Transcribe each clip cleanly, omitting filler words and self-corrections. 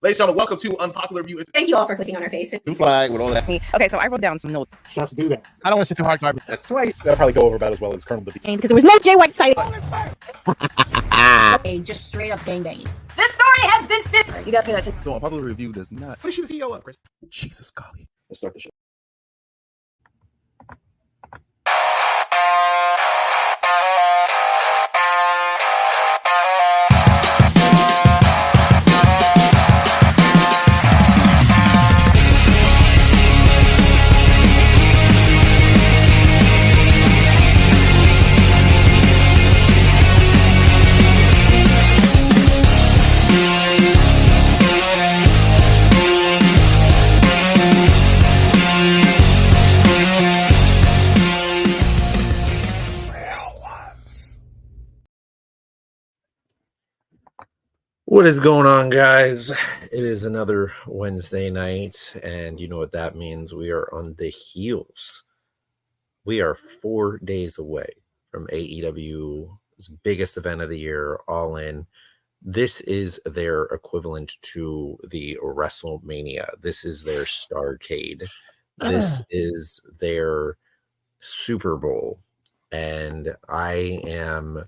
Ladies and gentlemen, welcome to Unpopular Review. Thank you all for clicking on our faces. New flag with all that. Okay, so I wrote down some notes. Shots do that. I don't want to sit through hard garbage. That's twice. That'll probably go over about as well as Colonel Bibby. Because there was no Jay White site. Okay, just straight up gangbanging. This story has been finished. You gotta pay attention. So Unpopular Review does not. What is she the CEO of, Chris? Jesus, golly. Let's start the show. What is going on, guys? It is another Wednesday night, and you know what that means. We are on the heels. We are 4 days away from AEW's biggest event of the year, All In. This is their equivalent to the WrestleMania. This is their Starrcade. This is their Super Bowl. And I'll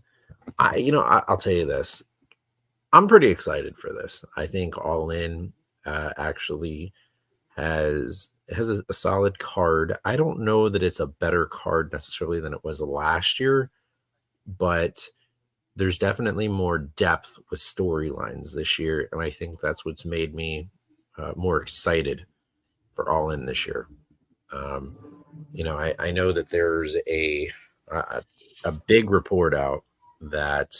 tell you this. I'm pretty excited for this. I think All In actually has a solid card. I don't know that it's a better card necessarily than it was last year, but there's definitely more depth with storylines this year, and I think that's what's made me more excited for All In this year. I know that there's a big report out that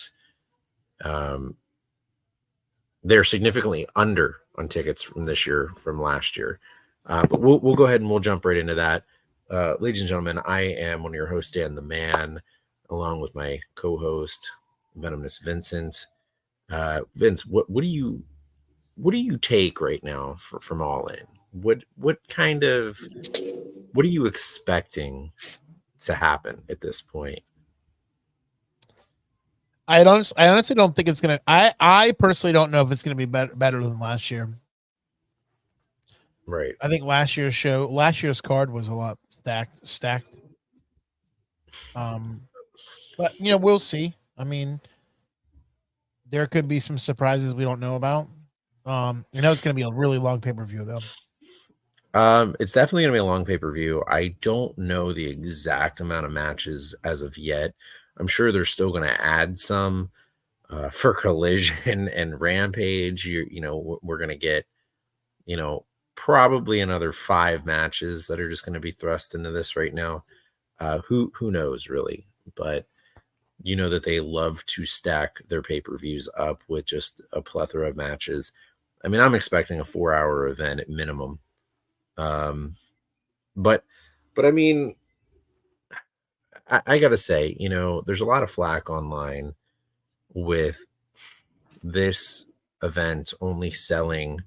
they're significantly under on tickets from this year from last year. But we'll go ahead and we'll jump right into that. Ladies and gentlemen, I am one of your hosts, Dan the Man, along with my co-host, Venomous Vincent. Vince, what do you take right now from All In? What are you expecting to happen at this point? I honestly don't think it's gonna. I personally don't know if it's gonna be better than last year. Right. I think last year's card was a lot stacked. But we'll see. I mean, there could be some surprises we don't know about. It's gonna be a really long pay-per-view though. It's definitely gonna be a long pay-per-view. I don't know the exact amount of matches as of yet. I'm sure they're still going to add some for Collision and Rampage. We're going to get, probably another 5 matches that are just going to be thrust into this right now. Who knows really? But you know that they love to stack their pay-per-views up with just a plethora of matches. I mean, I'm expecting a 4-hour event at minimum. But I mean, I got to say, there's a lot of flack online with this event only selling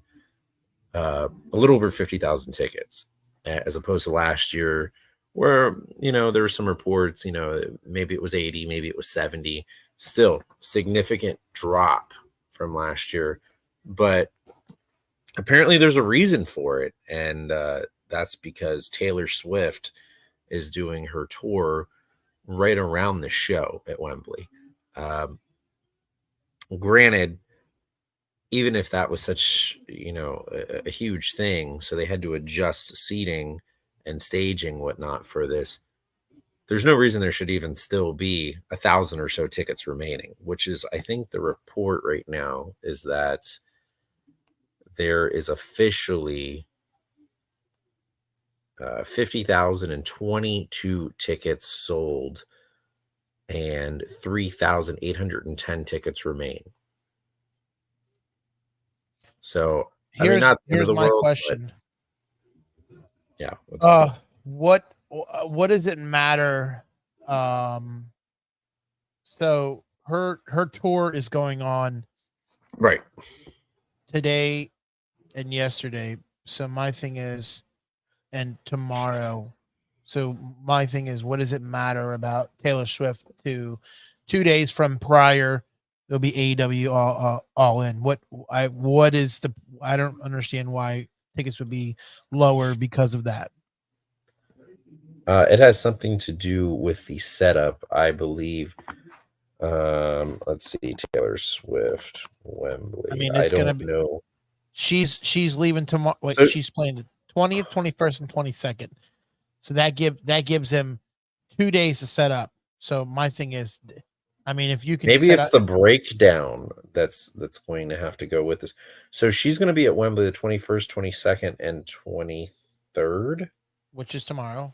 a little over 50,000 tickets as opposed to last year where, there were some reports, maybe it was 80, maybe it was 70, still significant drop from last year. But apparently there's a reason for it. And that's because Taylor Swift is doing her tour right around the show at Wembley. Granted, even if that was such, a huge thing, so they had to adjust seating and staging, whatnot for this, there's no reason there should even still be 1,000 or so tickets remaining, which is, I think the report right now is that there is officially 50,022 tickets sold and 3,810 tickets remain. So here's not my world, question. Yeah. What does it matter? So her tour is going on right today and yesterday. So my thing is, and tomorrow. So my thing is, what does it matter about Taylor Swift to 2 days from prior There'll be AEW all in. I don't understand why tickets would be lower because of that. It has something to do with the setup, I believe. Let's see, Taylor Swift, Wembley. I mean, I it's gonna don't be. know. She's leaving tomorrow. Wait, So- she's playing the 20th, 21st, and 22nd. So that gives him 2 days to set up. So my thing is, I mean, if you can Maybe set it's up, the breakdown that's going to have to go with this. So she's going to be at Wembley the 21st, 22nd, and 23rd. which is tomorrow.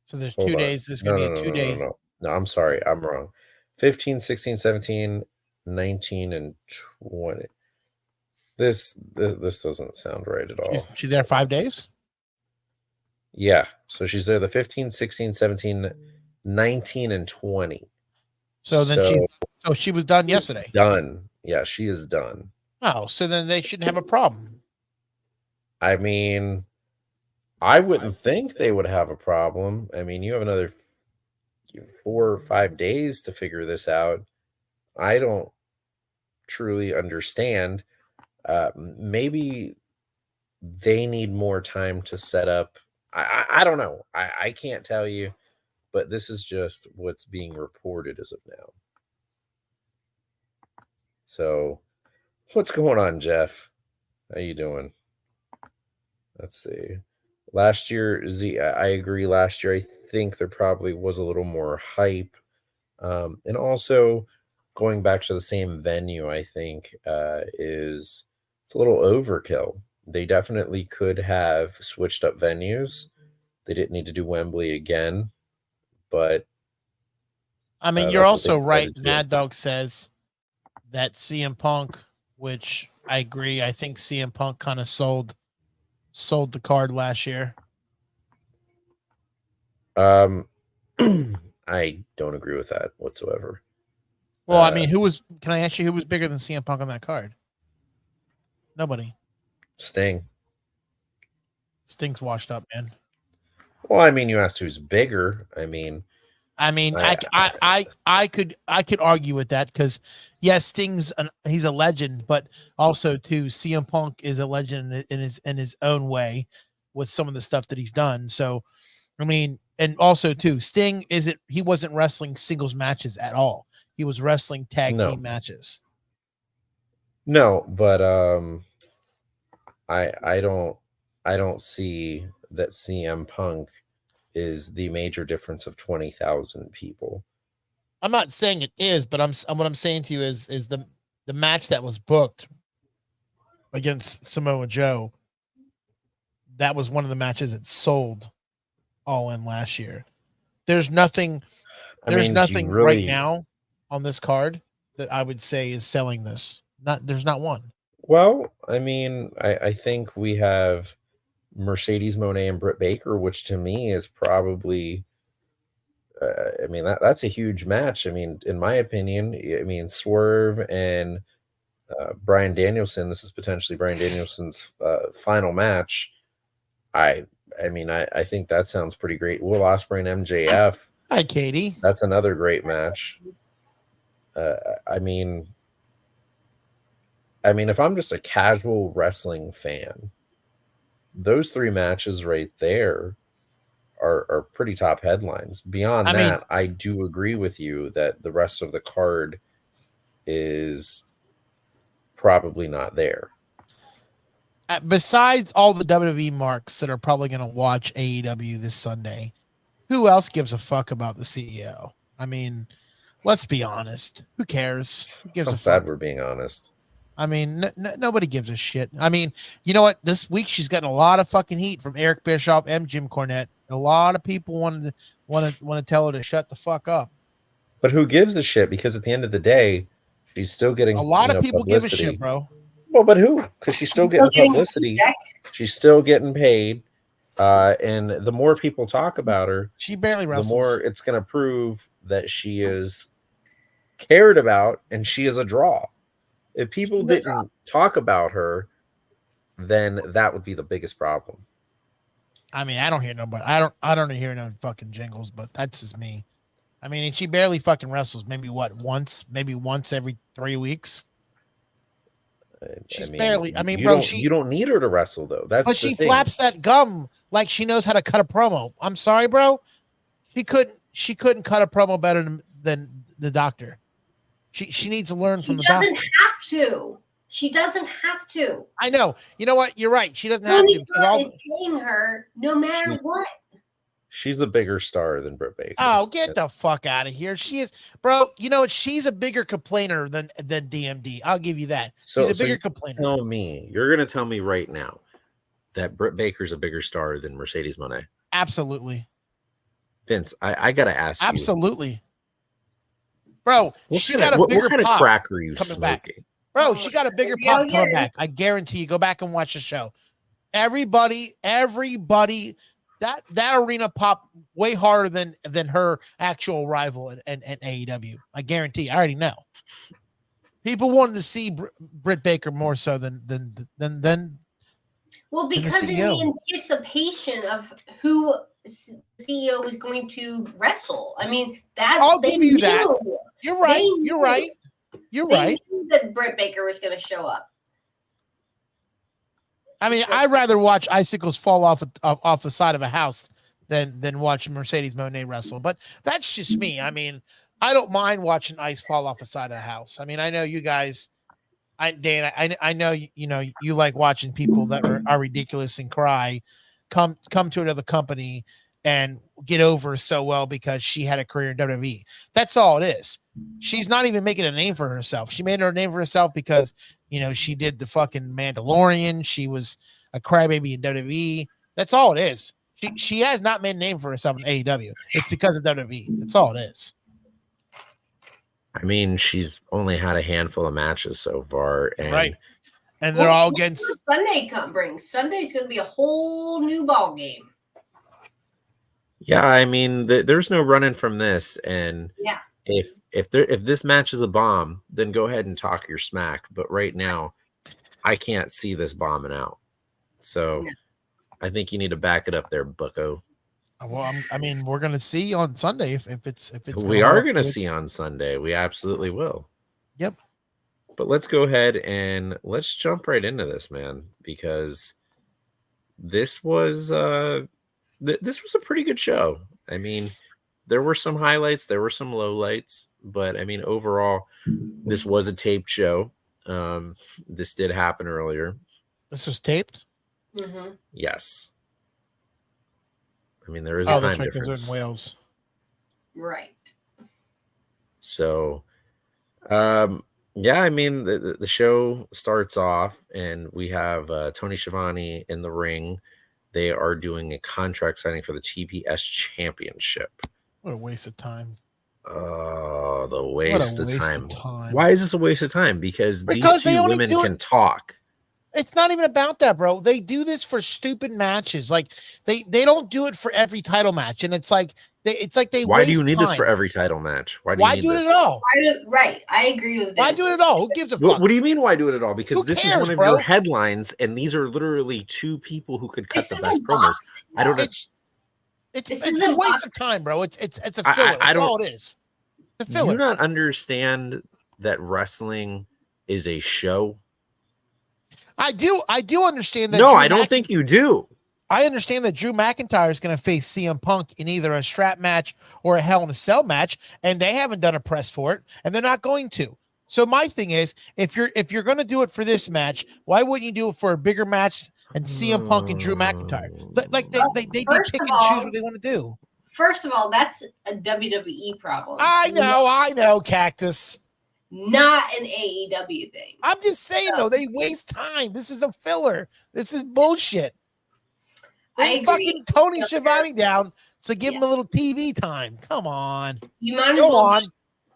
So there's Hold 2 on. days. There's going to be a 2 day. No, I'm sorry. I'm wrong. 15, 16, 17, 19, and 20. This doesn't sound right at all. She's there 5 days. Yeah. So she's there the 15, 16, 17, 19, and 20. So then she was done yesterday. Done. Yeah, she is done. Oh, so then they shouldn't have a problem. I mean, I wouldn't think they would have a problem. I mean, you have another 4 or 5 days to figure this out. I don't truly understand. Maybe they need more time to set up. I don't know. I can't tell you, but this is just what's being reported as of now. So, what's going on, Jeff? How you doing? Let's see. Last year, I agree. Last year, I think there probably was a little more hype. And also, going back to the same venue, I think it's a little overkill. They definitely could have switched up venues. They didn't need to do Wembley again, but I mean, you're also right. Maddawg says that CM Punk, which I agree. I think CM Punk kind of sold the card last year. I don't agree with that whatsoever. Well, I mean, can I ask you who was bigger than CM Punk on that card? Nobody. Sting. Sting's washed up, man. Well, I mean, you asked who's bigger. I could argue with that because yes, Sting's he's a legend, but also too CM Punk is a legend in his own way with some of the stuff that he's done. So, I mean, and also too, Sting wasn't wrestling singles matches at all. He was wrestling tag team matches. No, but I don't see that CM Punk is the major difference of 20,000 people. I'm not saying it is, but what I'm saying to you is the match that was booked against Samoa Joe. That was one of the matches that sold all in last year. There's nothing right now on this card that I would say is selling this. There's not one. Well, I mean, I think we have Mercedes Moné and Britt Baker, which to me is probably, I mean, that's a huge match. I mean, in my opinion, I mean, Swerve and Bryan Danielson, this is potentially Bryan Danielson's final match. I mean, I think that sounds pretty great. Will Ospreay and MJF. Hi, Katie. That's another great match. I mean, if I'm just a casual wrestling fan, those 3 matches right there are pretty top headlines. Beyond that, I do agree with you that the rest of the card is probably not there. Besides all the WWE marks that are probably going to watch AEW this Sunday, who else gives a fuck about the CEO? I mean, let's be honest. Who cares? Who gives a fuck? We're being honest. I mean, nobody gives a shit. I mean, you know what? This week she's gotten a lot of fucking heat from Eric Bischoff and Jim Cornette. A lot of people want to tell her to shut the fuck up. But who gives a shit? Because at the end of the day, she's still getting a lot of people publicity. Give a shit, bro. Well, but who? Because she's still getting publicity. She's still getting paid. And the more people talk about her, she barely wrestles. The more it's going to prove that she is cared about and she is a draw. If people didn't talk about her, then that would be the biggest problem. I mean, I don't hear nobody. I don't hear no fucking jingles, but that's just me. I mean, and she barely fucking wrestles. Maybe once every 3 weeks. She's barely. I mean, you don't need her to wrestle though. That's but she flaps that gum like she knows how to cut a promo. I'm sorry, bro. She couldn't cut a promo better than the doctor. She needs to learn from the doctor. She doesn't have to. I know. You know what? You're right. She doesn't have to. Tony is paying her no matter what. She's the bigger star than Britt Baker. Oh, get the fuck out of here. She is, bro. You know, she's a bigger complainer than DMD. I'll give you that. She's a bigger complainer. You're going to tell me right now that Britt Baker's a bigger star than Mercedes Moné. Absolutely. Vince, I got to ask you. Absolutely. Bro, what kind of crack are you smoking? Back. Bro, she got a bigger pop coming back. I guarantee you. Go back and watch the show. Everybody, that arena popped way harder than her actual rival at AEW. I guarantee. I already know. People wanted to see Britt Baker more so than. Well, because in the anticipation of who CEO is going to wrestle. I mean, I'll give you that. You're right. You're right. You're right. They knew that Britt Baker was going to show up. I mean, I'd rather watch icicles fall off the side of a house than watch Mercedes Moné wrestle. But that's just me. I mean, I don't mind watching ice fall off the side of the house. I mean, I know you guys, Dan, I know you like watching people that are ridiculous and cry come to another company and get over so well because she had a career in WWE. That's all it is. She's not even making a name for herself. She made her name for herself because, she did the fucking Mandalorian. She was a crybaby in WWE. That's all it is. She has not made a name for herself in AEW. It's because of WWE. That's all it is. I mean, she's only had a handful of matches so far. Right. And they're all against Sunday brings. Sunday's going to be a whole new ball game. Yeah, I mean, there's no running from this. And yeah, if this match is a bomb, then go ahead and talk your smack. But right now, I can't see this bombing out. So I think you need to back it up there, bucko. Well, I mean, we're going to see on Sunday if it's. We are going to see on Sunday. We absolutely will. Yep. But let's go ahead and let's jump right into this, man, because this was this was a pretty good show. I mean, there were some highlights, there were some lowlights, but I mean, overall, this was a taped show. This did happen earlier. This was taped? Mm-hmm. Yes. I mean, there is a time difference. Because they're in Wales. Right. So, yeah, I mean, the show starts off, and we have Tony Schiavone in the ring. They are doing a contract signing for the TBS Championship. What a waste of time. Oh, the waste of time. Time. Why is this a waste of time? Because these two women can talk. It's not even about that, bro. They do this for stupid matches. Like they don't do it for every title match, and it's like they. Why do you need this for every title match? Why do it at all? Right, I agree with that. Why do it at all? Who gives a fuck? What do you mean? Why do it at all? Because this is one of your headlines, and these are literally two people who could cut the best promos. I don't know. It's a waste of time, bro. It's a filler. That's all it is. It's a filler. Do you not understand that wrestling is a show? I do understand that. No, I don't think you do. I understand that Drew McIntyre is going to face CM Punk in either a strap match or a Hell in a Cell match, and they haven't done a press for it, and they're not going to. So my thing is, if you're going to do it for this match, why wouldn't you do it for a bigger match and CM Punk and Drew McIntyre? Like they pick and choose what they want to do. First of all, that's a WWE problem. I know, Cactus. Not an AEW thing. I'm just saying, though, they waste time. This is a filler. This is bullshit. They fucking Tony Schiavone down to give him a little TV time. Come on. You might as well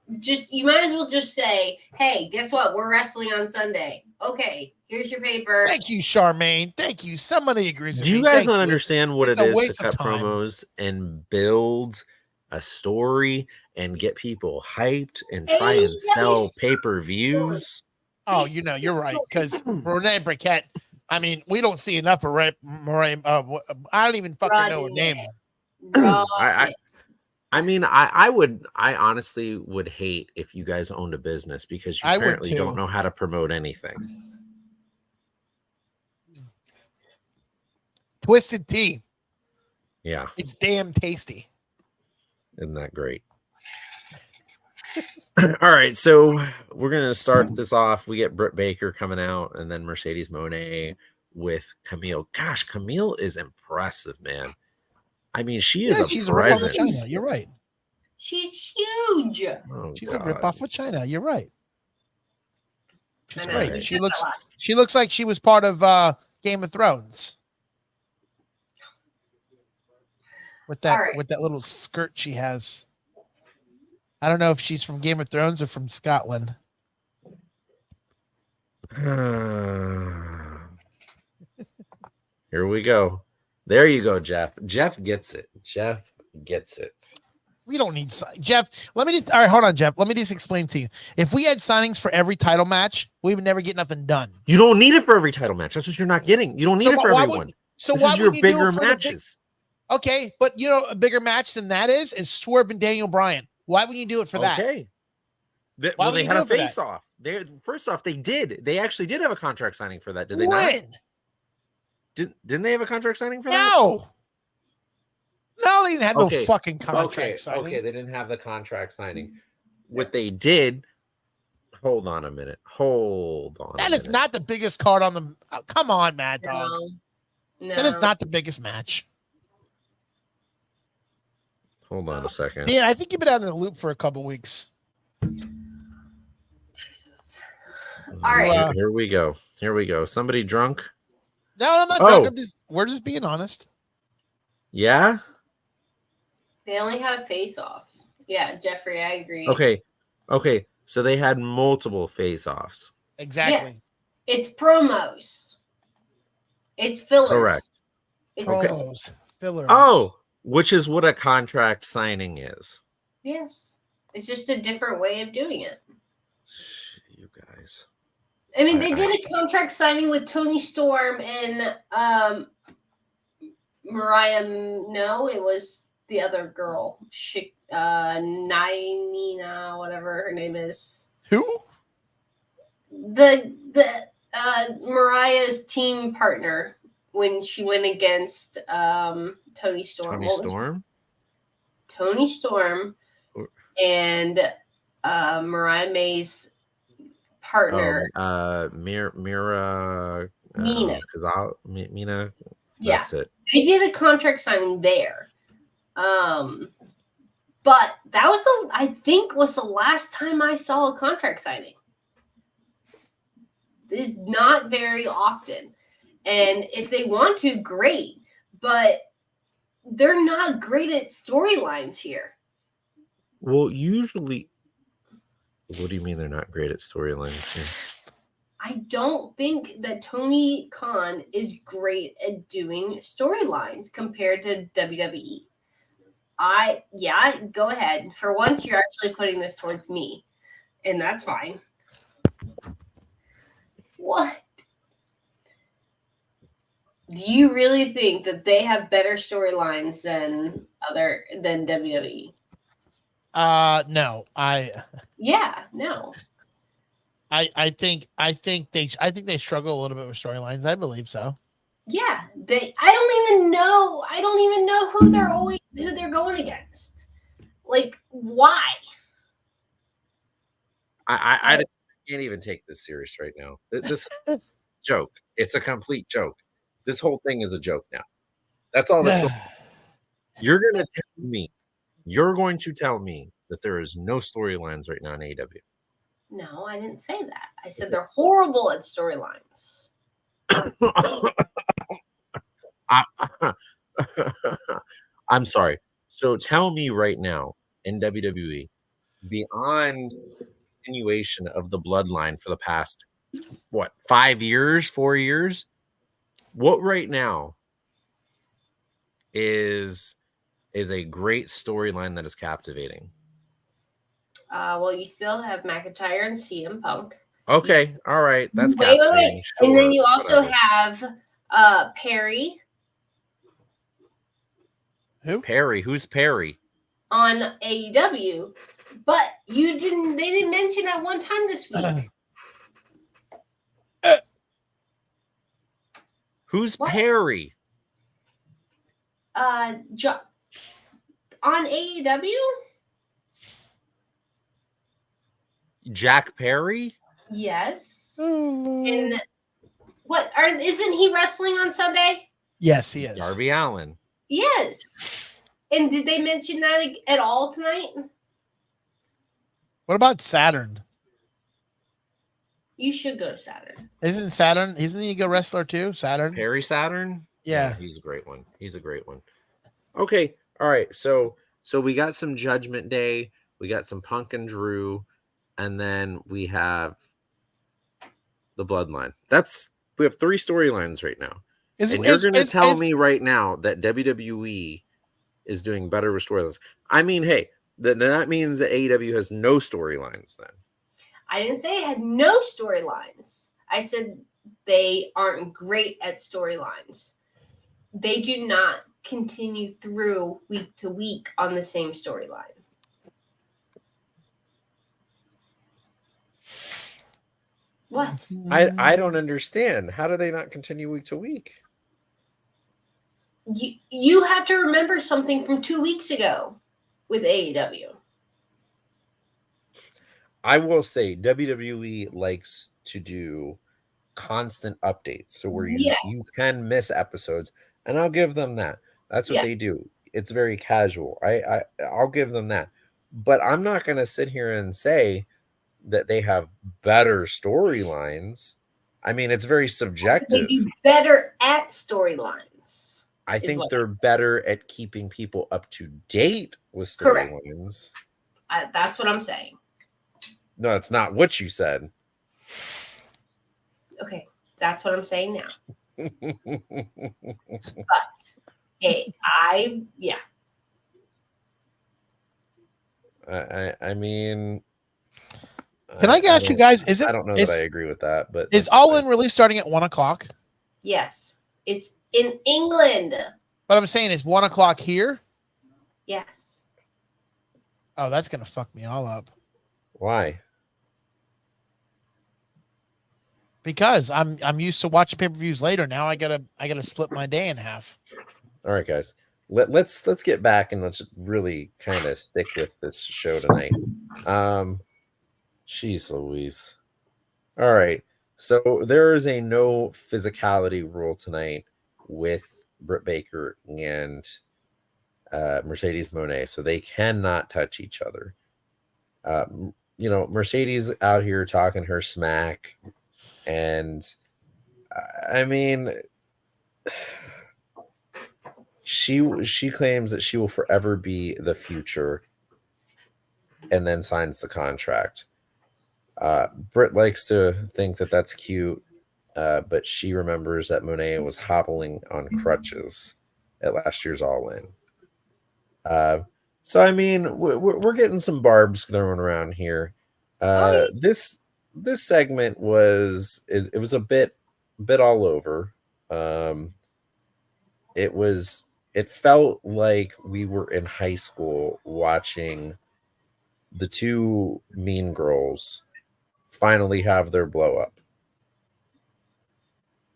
you might as well just say, hey, guess what? We're wrestling on Sunday. Okay, here's your paper. Thank you, Charmaine. Thank you. Somebody agrees with me. Do you guys not understand what it is to cut promos and build a story and get people hyped and try and sell pay-per-views? Oh, you're right. Because Renee Briquette, I mean, we don't see enough of Renee. I don't even fucking know her name. I mean, I honestly would hate if you guys owned a business because you I would apparently too. don't know how to promote anything. Twisted Tea. Yeah, It's damn tasty. isn't that great? All right, so we're gonna start this off. We get Britt Baker coming out, and then Mercedes Moné with Camille. Gosh, Camille is impressive, man. I mean, she is a she's a rip off of presence. China. You're right. She's huge. Oh, She's God. a rip off of China. You're right. She's I know, great. right. She looks like she was part of Game of Thrones. With that All right. with that little skirt she has. I don't know if she's from Game of Thrones or from Scotland. Here we go. There you go, Jeff. Jeff gets it. Jeff gets it. We don't need Jeff. All right, hold on, Jeff. Let me just explain to you. If we had signings for every title match, we would never get nothing done. You don't need it for every title match. That's what you're not getting. You don't need it for everyone. This is your bigger matches. Okay, but you know a bigger match than that is Swerve and Daniel Bryan. Why would you do it for that? Okay. Why would they you had do a it for that? face off. First off, they did. They actually did have a contract signing for that. Did they not? When? Didn't they have a contract signing for that? No. No, they didn't have no fucking contract signing. Okay, they didn't have the contract signing. What they did, hold on a minute. That is not the biggest card on the. Come on, Mad Dog. No. That is not the biggest match. Hold on a second. Yeah, I think you've been out of the loop for a couple weeks. All right. Here we go. Here we go. Somebody drunk? No, I'm not drunk. We're just being honest. Yeah? They only had a face off. Yeah, Jeffrey, I agree. Okay. So they had multiple face-offs. Exactly. Yes. It's promos. It's fillers. Correct. It's Promos, fillers. Oh, which is what a contract signing is. Yes. It's just a different way of doing it. You guys. I mean, they did a contract signing with Tony Storm and Mariah. No, it was the other girl, Nina, whatever her name is. Who? The Mariah's team partner when she went against Tony Storm. Tony Storm and Mariah May's partner. Mira. Mina. Mina. Yeah. That's it. They did a contract signing there. But that was I think the last time I saw a contract signing. It's not very often. And if they want to, great. But they're not great at storylines here. Well, usually, what do you mean they're not great at storylines here? I don't think that Tony Khan is great at doing storylines compared to WWE. Go ahead. For once, you're actually putting this towards me, and that's fine. What? Do you really think that they have better storylines than WWE? No. No. I think they struggle a little bit with storylines. I believe so. Yeah, I don't even know who they're going against. Like, why? I can't even take this serious right now. This joke. It's a complete joke. This whole thing is a joke now. That's all that's going on. You're going to tell me that there is no storylines right now in AEW. No, I didn't say that. I said they're horrible at storylines. I'm sorry. So tell me right now in WWE, beyond continuation of the bloodline for the past 4 years, what right now is a great storyline that is captivating? Well, you still have McIntyre and CM Punk. Okay, all right, that's wait. Sure, and then you also have Perry. Who? Perry? Who's Perry? on AEW, but they didn't mention that one time this week. Who's What? Perry? On AEW? Jack Perry? Yes. And isn't he wrestling on Sunday? Yes, he is. Darby Allin. Yes. And did they mention that at all tonight? What about Saturn? You should go to Saturn. Isn't he a good wrestler too? Saturn? Perry Saturn? Yeah. He's a great one. Okay. All right. So we got some Judgment Day. We got some Punk and Drew. And then we have the Bloodline. We have 3 storylines right now. You're going to tell me right now that WWE is doing better with storylines. I mean, hey, that means that AEW has no storylines then. I didn't say it had no storylines. I said they aren't great at storylines. They do not continue through week to week on the same storyline. What? I don't understand. How do they not continue week to week? You have to remember something from 2 weeks ago with AEW. I will say WWE likes to do constant updates, so where you can miss episodes, and I'll give them that. That's what they do. It's very casual. I'll give them that. But I'm not going to sit here and say that they have better storylines. I mean, it's very subjective. They do better at storylines. I think they're better at keeping people up to date with storylines. That's what I'm saying. No, it's not what you said. Okay, that's what I'm saying now. But I mean, can I ask you guys? I don't know that I agree with that, but is All In really starting at 1 o'clock? Yes, it's in England. But I'm saying, is 1 o'clock here? Yes. Oh, that's gonna fuck me all up. Why? Because I'm used to watching pay-per-views later. Now I gotta split my day in half. All right, guys. Let's get back and let's really kind of stick with this show tonight. Jeez Louise. All right. So there is a no physicality rule tonight with Britt Baker and Mercedes Moné, so they cannot touch each other. Mercedes out here talking her smack, and I mean, she claims that she will forever be the future, and then signs the contract. Britt likes to think that that's cute, but she remembers that Monet was hobbling on crutches at last year's All In. So I mean, we're getting some barbs thrown around here. This segment was a bit all over. It felt like we were in high school watching the 2 mean girls finally have their blow up.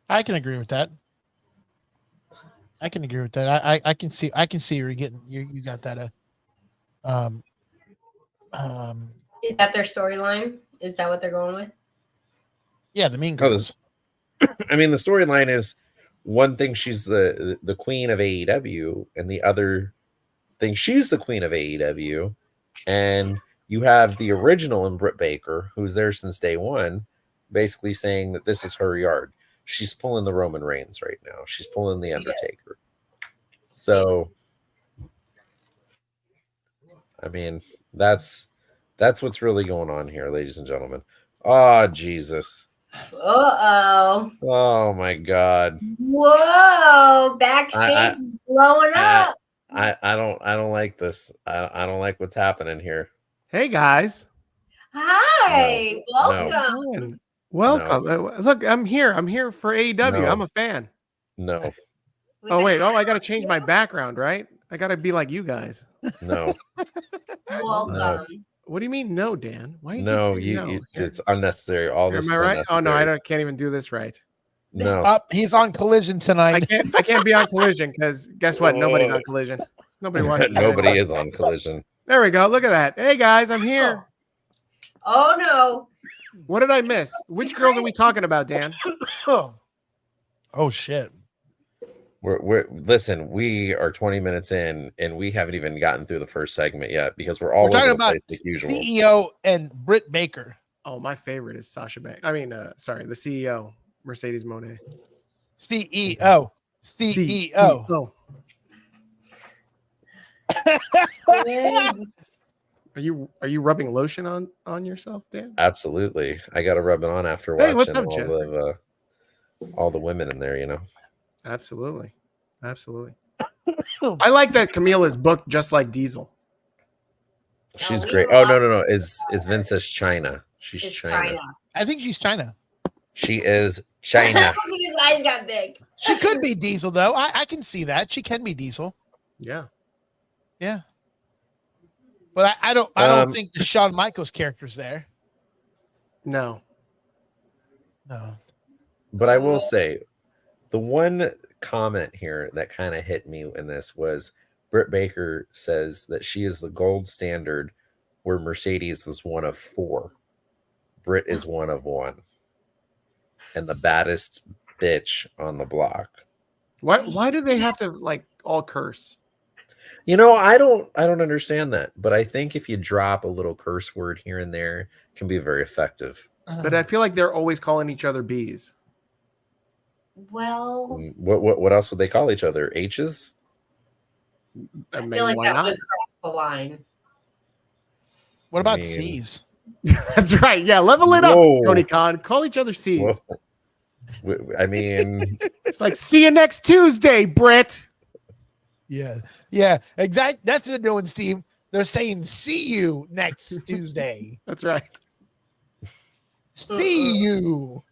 I can agree with that. I can see you're getting you got that Is that their storyline? Is that what they're going with? Yeah, the mean girls. I mean, the storyline is one thing she's the queen of AEW, and the other thing she's the queen of AEW, and you have the original in Britt Baker, who's there since day one, basically saying that this is her yard. She's pulling the Roman Reigns right now. She's pulling the Undertaker. So, I mean, that's what's really going on here, ladies and gentlemen. Oh, Jesus. Uh-oh. Oh, my God. Whoa. Backstage is blowing up. I don't like this. I don't like what's happening here. Hey, guys. Hi. Welcome. Welcome. Look, I'm here. I'm here for AEW. I'm a fan. No. Oh, wait. Oh, I got to change my background, right? I gotta be like you guys. No, Welcome. What do you mean, no, Dan? Why you no, keep saying no? it's unnecessary. All this Am I is right? unnecessary. Oh no, I can't even do this right. No. Up, he's on Collision tonight. I can't be on Collision because guess what? Nobody's on Collision. Nobody watches. Nobody is on Collision. There we go. Look at that. Hey guys, I'm here. Oh no. What did I miss? Which girls are we talking about, Dan? Oh shit. Listen, we are 20 minutes in and we haven't even gotten through the first segment yet because we're all We're talking over the about place like usual. CEO and Britt Baker. Oh, my favorite is Sasha Banks. I mean, sorry, the CEO, Mercedes Moné. CEO. CEO. Are you rubbing lotion on yourself, Dan? Absolutely. I got to rub it on after Hey, watching what's up, Jeff? all the women in there, you know. Absolutely. I like that Camille is booked just like Diesel. She's we great. were Oh, off- no. It's Vince as China. She's It's China. I think she's China. She is China. His eyes got big. She could be Diesel though. I can see that. She can be Diesel. Yeah. Yeah. But I don't think the Shawn Michaels character's there. No. No. But I will say, the one comment here that kind of hit me in this was Britt Baker says that she is the gold standard where Mercedes was one of 4. Britt is one of 1. And the baddest bitch on the block. Why do they have to like all curse? You know, I don't understand that. But I think if you drop a little curse word here and there, it can be very effective. But I feel like they're always calling each other bees. Well, What else would they call each other? H's? I feel like that would cross the line. What about I mean- C's? That's right. Yeah, level it Whoa. up, Tony Khan. Call each other C's. I mean, It's like, see you next Tuesday, Britt. Yeah. Exactly. That's what they're doing, Steve. They're saying see you next Tuesday. That's right. See you.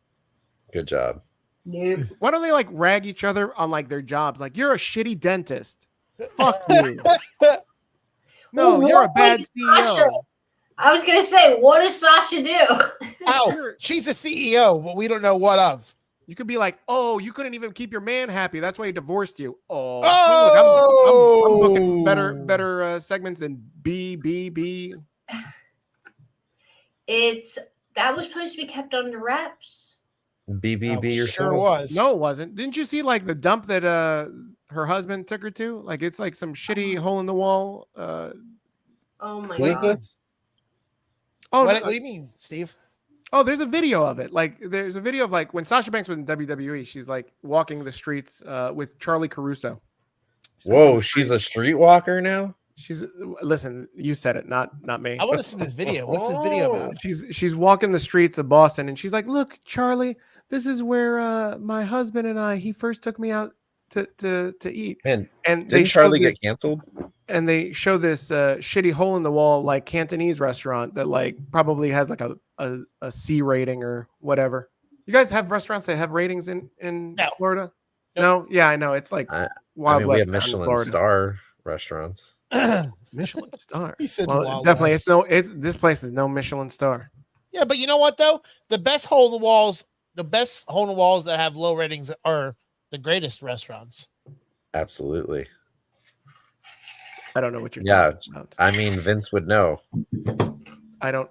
good job. Nope. Why don't they like rag each other on like their jobs? Like, you're a shitty dentist. Fuck you. No, Well, you're a what bad is CEO. Sasha? I was gonna say, what does Sasha do? Oh, she's a CEO, but we don't know what of. You could be like, oh, you couldn't even keep your man happy. That's why he divorced you. Oh, Oh! I'm booking better segments than B. That was supposed to be kept under wraps. BBB Oh, yourself. sure was. No, it wasn't. Didn't you see like the dump that her husband took her to? Like, it's like some shitty hole in the wall. Oh my Wait, god. Oh, What no, do you mean, Steve? oh, there's a video of it. Like, there's a video of like when Sasha Banks was in WWE, she's like walking the streets with Charlie Caruso. Whoa, she's a streetwalker now? Listen, you said it, not me. I want to see this video. What's this video about? She's walking the streets of Boston and she's like, "Look, Charlie, this is where my husband and he first took me out to eat." And And didn't Charlie get canceled? and they show this shitty hole in the wall like Cantonese restaurant that like probably has like a C rating or whatever. You guys have restaurants that have ratings in No. Florida? Nope. No, yeah, I know. It's like Wild I mean, we West have down in Michelin Florida. star restaurants. Michelin star. He said Well, Wild definitely, West. this place is no Michelin star. Yeah, but you know what though? The best hole in the walls that have low ratings are the greatest restaurants. Absolutely. I don't know what you're Yeah. talking about. I mean, Vince would know. I don't.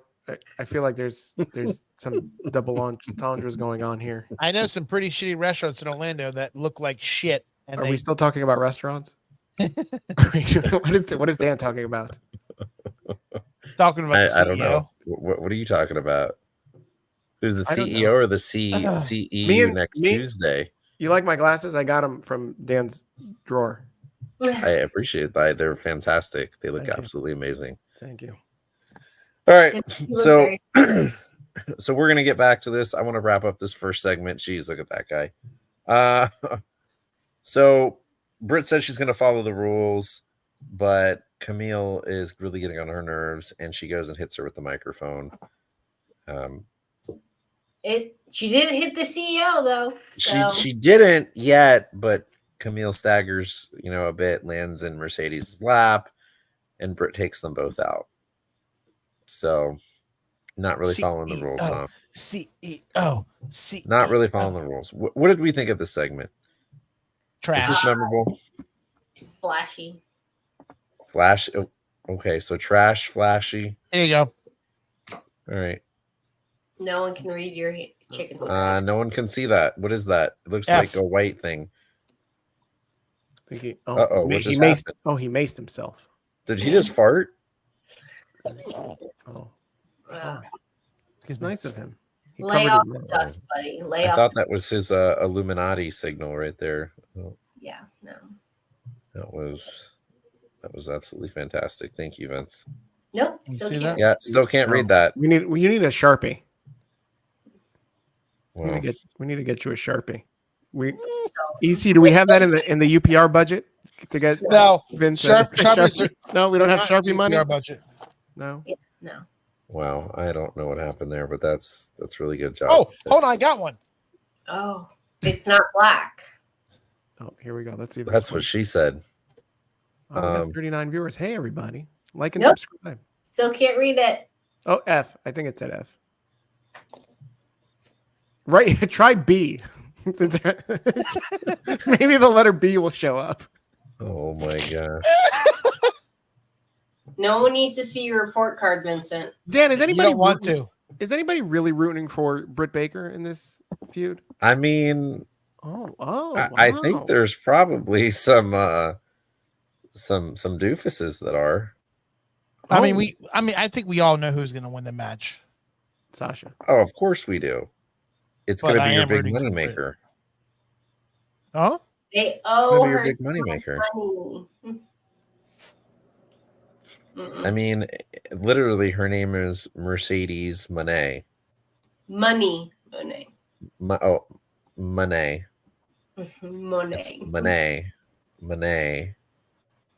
I feel like there's some double entendres going on here. I know some pretty shitty restaurants in Orlando that look like shit. And Are they, we still talking about restaurants? What is Dan talking about? talking about the I don't CEO. know. What are you talking about? Who's the I don't CEO know. or the CEU Me and- next me- Tuesday? You like my glasses? I got them from Dan's drawer. I appreciate that. They're fantastic. They look Thank you. absolutely amazing. Thank you. All right. You look So very- so we're gonna get back to this. I want to wrap up this first segment. Jeez, look at that guy. So Britt says she's gonna follow the rules, but Camille is really getting on her nerves, and she goes and hits her with the microphone. She didn't hit the CEO though. So. She didn't yet, but Camille staggers, a bit, lands in Mercedes' lap, and Britt takes them both out. So, not really following the rules, huh? CEO. Not really following the rules. What did we think of this segment? Trash. Is this memorable? Flashy. Flash. Okay, so trash, flashy. There you go. All right. No one can read your chicken. No one can see that. What is that? It looks F. like a white thing. I think he maced himself. Did he just fart? Oh, Uh, it's nice of him. He lay covered off his the mouth. dust, buddy. Lay I off. thought that was his Illuminati signal right there. Oh, Yeah, no. that was absolutely fantastic. Thank you, Vince. Nope. You Still see can't. Yeah, still can't read that. You need a Sharpie. Wow. We need to get you a Sharpie. EC, do we have that in the UPR budget to get No. Vince Sharpies No, we don't have not Sharpie money. UPR budget. No. Yeah, no. Wow, I don't know what happened there, but that's really good job. Oh, hold on, I got one. Oh, it's not black. Oh, here we go. Let's see if That's what she said. Oh, we got 39 viewers. Hey, everybody. Like and Nope. subscribe. Still can't read it. Oh, F. I think it said F. Right. Try B. Maybe the letter B will show up. Oh my gosh. No one needs to see your report card, Vincent. Dan, is You anybody don't want to. Is anybody really rooting for Britt Baker in this feud? I mean, I wow. think there's probably some doofuses that are. I think we all know who's going to win the match. Sasha. Oh, of course we do. It's But going to I be your am big rooting for money Britt. maker. Oh, They It's owe going to be your her big money maker. money. I mean, literally, her name is Mercedes Monet. Money. Monet. Monet. Monet. Monet.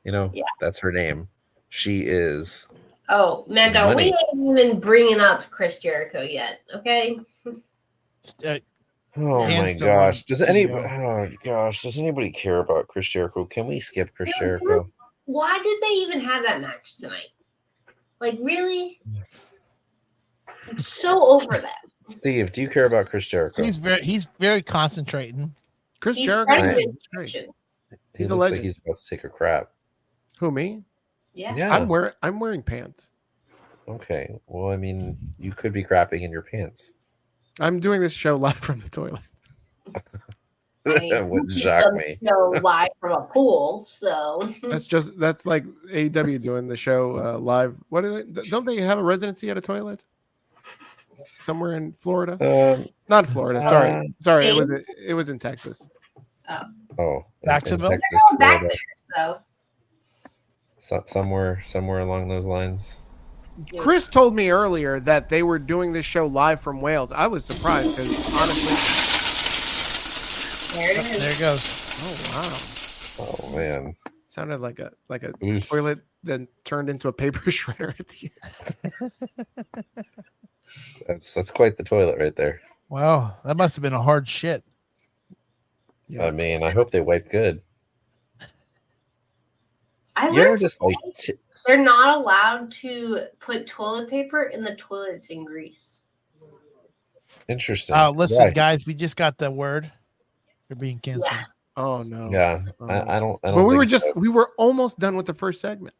Yeah. That's her name. She is. Oh, Maddawg, we Money. ain't even bringing up Chris Jericho yet, okay? Oh Dan's my still gosh! on Does anybody care about Chris Jericho? Can we skip Chris Jericho? Why did they even have that match tonight? Like, really? I'm so over that. Steve, do you care about Chris Jericho? he's very concentrating. Chris He's Jericho. friends Right. with is great. Christian. He He's a looks like legend. he's about to take a crap. Who, me? Yeah. Yeah. I'm wearing pants. Okay. Well, I mean, you could be crapping in your pants. I'm doing this show live from the toilet. That wouldn't shock me. No, live from a pool, so. That's like AEW doing the show live. What is it? Don't they have a residency at a toilet somewhere in Florida? Not Florida. Sorry. It was in Texas. Oh, Jacksonville? in Texas, They're going back Florida. there, so. Somewhere along those lines. Chris told me earlier that they were doing this show live from Wales. I was surprised because honestly, There it is. There it goes. oh wow, Oh man, sounded like a Oof. toilet then turned into a paper shredder at the end. that's quite the toilet right there. Wow, that must have been a hard shit. Yeah. I mean, I hope they wipe good. I You ever learned just like they're not allowed to put toilet paper in the toilets in Greece. interesting? Listen, Why? guys, we just got the word. They're being canceled. Yeah. Oh no. Yeah, Oh. I don't. But we think so. we were almost done with the first segment.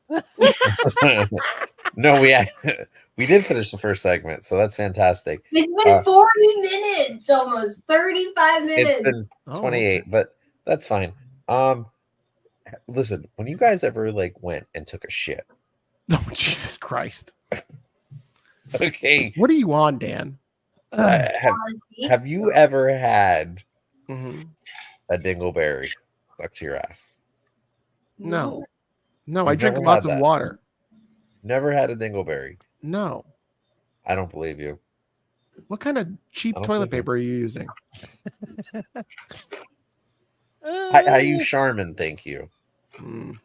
No, we did finish the first segment, so that's fantastic. It's been 40 minutes, almost 35 minutes. It's been Oh, 28, but that's fine. Listen, when you guys ever like went and took a shit, Oh, Jesus Christ. okay, What are you on, Dan? have you ever had Mhm. a dingleberry stuck to your ass? No. No, I You've drink never lots had of that. water. Never had a dingleberry. No. I don't believe you. What kind of cheap I don't toilet believe you. paper are you using? I use Charmin, thank you. Mm.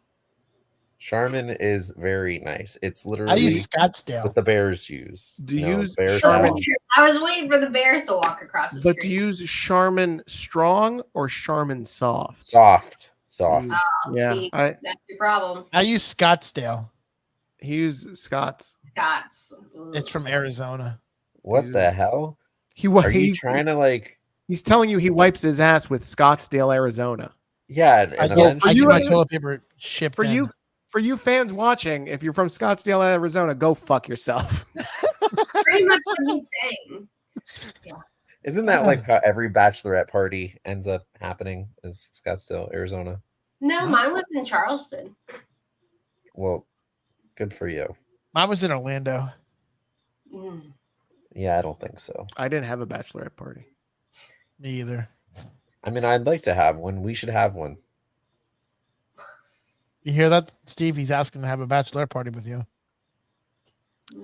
Charmin is very nice. It's I literally use Scottsdale. what the Bears use. Do you use Bears Charmin? I was waiting for the Bears to walk across the But screen. do you use Charmin strong or Charmin soft? soft. Mm, yeah, See, I that's your problem. I use Scottsdale. he used Scott's. Scott's. It's from Arizona. What the hell? Are you trying to like? He's telling you he wipes his ass with Scottsdale, Arizona. Yeah, I and get eventually, my toilet paper shipped For in. you fans watching, if you're from Scottsdale, Arizona, go fuck yourself. Pretty much what he's saying. isn't that like how every bachelorette party ends up happening? Is Scottsdale, Arizona? No, mine was in Charleston. Well, good for you. Mine was in Orlando. Mm. Yeah, I don't think so. I didn't have a bachelorette party. Me either. I mean, I'd like to have one. We should have one. You hear that, Steve? He's asking to have a bachelor party with you.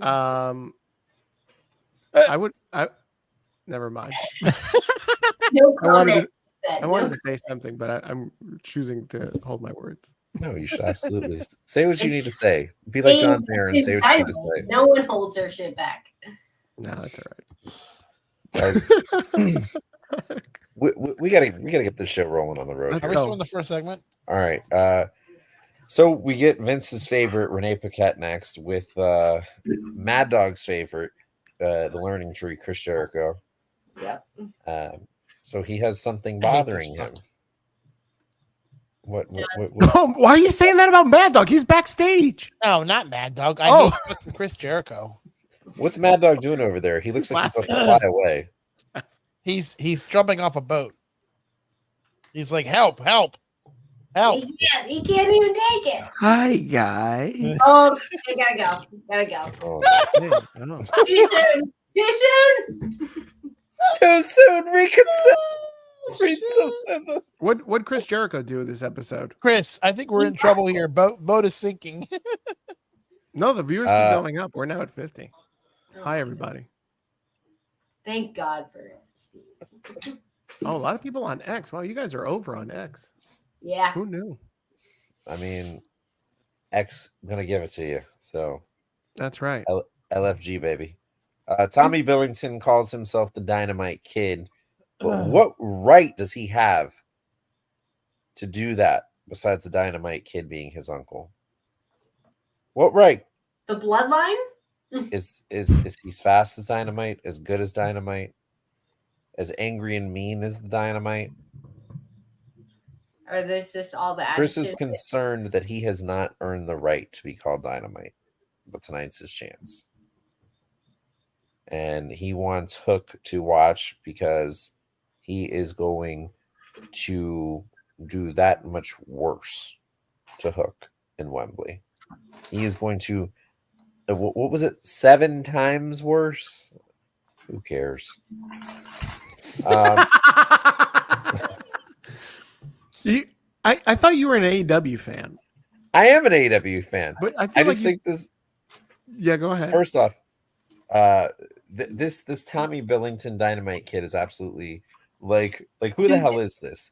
I never mind. No I wanted comment. I wanted to say something, but I'm choosing to hold my words. No, you should absolutely say what you need to say. Be like John Mayer and say what you need to say. No one holds their shit back. No, that's all Guys, we gotta get this show rolling on the road. Let's Are we go. still in the first segment? All right. So we get Vince's favorite, Renee Paquette, next with Maddawg's favorite, the Learning Tree, Chris Jericho. Yep. So he has something I hate bothering this him. What Why are you saying that about Maddawg? He's backstage. No, not Maddawg. I Oh. hate fucking Chris Jericho. what's Maddawg doing over there? He looks like he's about to fly away. He's jumping off a boat. He's like, help, help, help. He can't even take it. Hi, guys. Oh, I gotta go. Oh, Oh. Too soon. Too soon. too soon. Reconsider. What'd Chris Jericho do this episode? Chris, I think we're in trouble here. Boat is sinking. No, the viewers keep going up. We're now at 50. Hi, everybody. Thank God for it, Steve. Oh, a lot of people on X. Wow, you guys are over on X. Yeah. Who knew? I mean, X gonna give it to you. So That's right. LFG baby. Tommy Billington calls himself the Dynamite Kid. But what right does he have to do that besides the Dynamite Kid being his uncle? What right? The bloodline? Is he's fast as Dynamite, as good as Dynamite, as angry and mean as the Dynamite? Or there's just all the Chris is attitude? concerned that he has not earned the right to be called Dynamite, but tonight's his chance. And he wants Hook to watch because he is going to do that much worse to Hook in Wembley. He is going to, what was it, 7 times worse? Who cares? I thought you were an AEW fan. I am an AEW fan. But I just think this. Yeah, go ahead. First off, this Tommy Billington Dynamite Kid is absolutely like who the hell is this?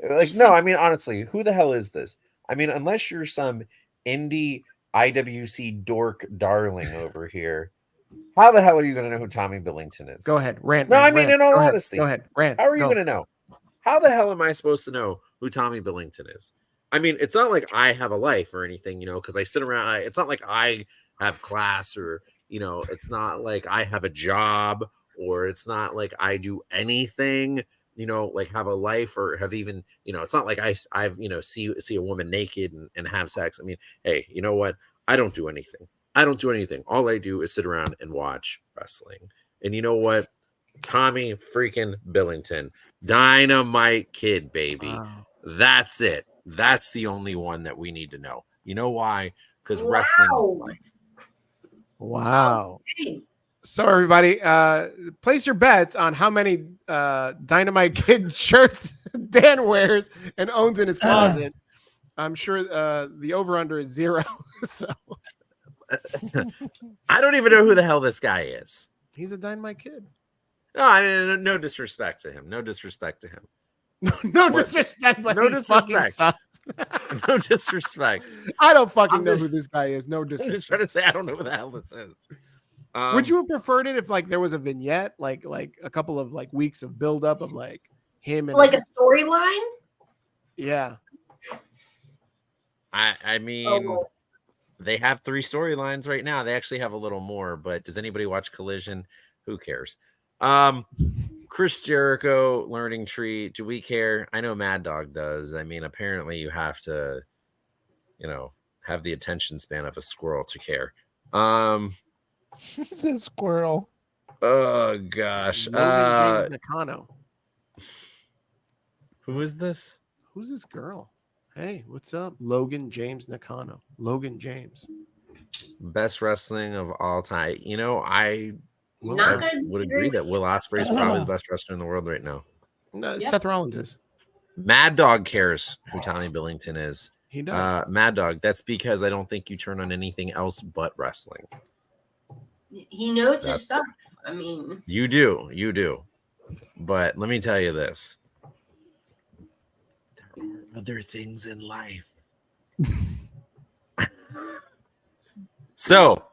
Like, no, I mean honestly, who the hell is this? I mean, unless you're some indie IWC dork darling over here, how the hell are you going to know who Tommy Billington is? Go ahead, rant. No, man, I mean, rant. in all Go ahead. honesty, Go ahead, rant. how are you Go. going to know? How the hell am I supposed to know who Tommy Billington is? I mean, it's not like I have a life or anything, because I sit around. It's not like I have class or, it's not like I have a job or it's not like I do anything, like have a life or have even, it's not like I've see a woman naked and have sex. I mean, hey, you know what? I don't do anything. All I do is sit around and watch wrestling. And you know what? Tommy freaking Billington, Dynamite Kid, baby. Wow. That's it. That's the only one that we need to know. You know why? Because wrestling is life. Wow. Okay. So everybody, place your bets on how many Dynamite Kid shirts Dan wears and owns in his closet. I'm sure the over-under is 0. So I don't even know who the hell this guy is. he's a Dynamite Kid. No disrespect to him. No disrespect, but No he fucking disrespect. sucks. No disrespect. I don't fucking I'm know just- who this guy is. No I'm just disrespect. trying to say I don't know what the hell this is. Would you have preferred it if like there was a vignette, like a couple of like weeks of buildup of like him and Like a storyline? yeah. I mean, Oh, they have 3 storylines right now. They actually have a little more, but does anybody watch Collision? Who cares? Chris Jericho learning tree. Do we care? I know Maddawg does. I mean, apparently you have to, have the attention span of a squirrel to care. It's a squirrel. Oh gosh. Logan James Nakano. Who is this? Who's this girl? Hey, what's up? Logan James Nakano. Logan James. Best wrestling of all time. I Not good. would agree that Will Ospreay is probably the best wrestler in the world right now. Yep. Seth Rollins is. Maddawg cares who Tommy Billington is. He does. Maddawg, that's because I don't think you turn on anything else but wrestling. He knows his stuff. I mean, You do. But let me tell you this. There are other things in life. So,